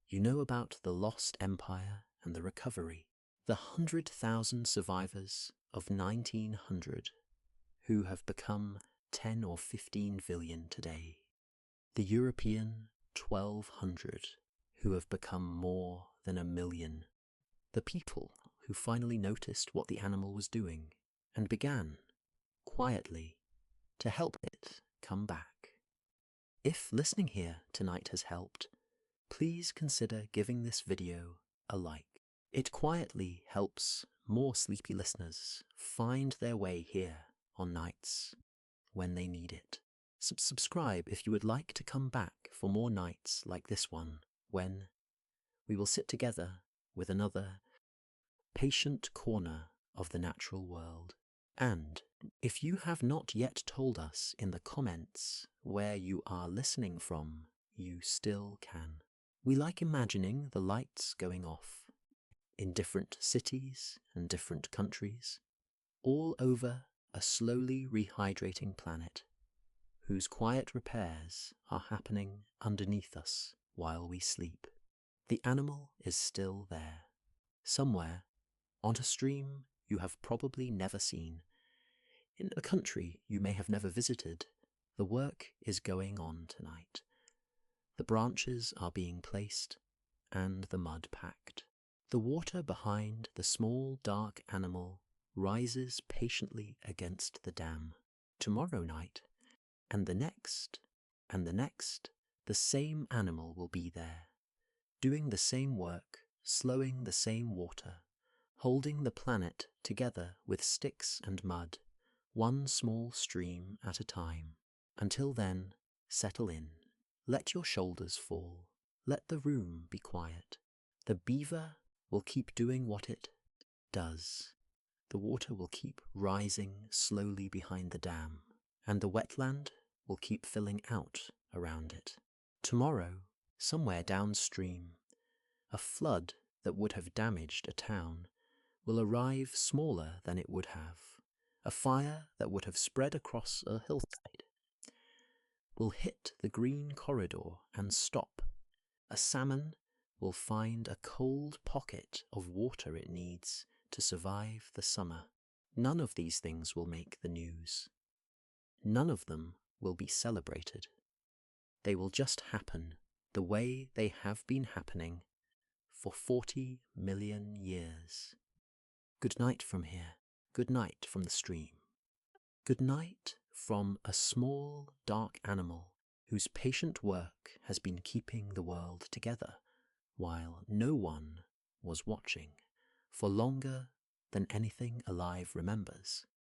S1: You know about the lost empire and the recovery, the 100,000 survivors of 1900 who have become 10 or 15 billion today, the European 1200 who have become more than 1 million, the people who finally noticed what the animal was doing and began, quietly, to help it come back. If listening here tonight has helped, please consider giving this video a like. It quietly helps more sleepy listeners find their way here on nights when they need it. Subscribe if you would like to come back for more nights like this one, when we will sit together with another patient corner of the natural world. And if you have not yet told us in the comments where you are listening from, you still can. We like imagining the lights going off in different cities and different countries, all over a slowly rehydrating planet, whose quiet repairs are happening underneath us while we sleep. The animal is still there, somewhere, on a stream you have probably never seen, in a country you may have never visited. The work is going on tonight. The branches are being placed and the mud packed. The water behind the small dark animal rises patiently against the dam. Tomorrow night, and the next, the same animal will be there, doing the same work, slowing the same water, holding the planet together with sticks and mud, one small stream at a time. Until then, settle in. Let your shoulders fall. Let the room be quiet. The beaver will keep doing what it does. The water will keep rising slowly behind the dam, and the wetland will keep filling out around it. Tomorrow, somewhere downstream, a flood that would have damaged a town will arrive smaller than it would have. A fire that would have spread across a hillside will hit the green corridor and stop. A salmon will find a cold pocket of water it needs to survive the summer. None of these things will make the news. None of them will be celebrated. They will just happen the way they have been happening for 40 million years. Good night from here. Good night from the stream. Good night from a small, dark animal whose patient work has been keeping the world together while no one was watching for longer than anything alive remembers.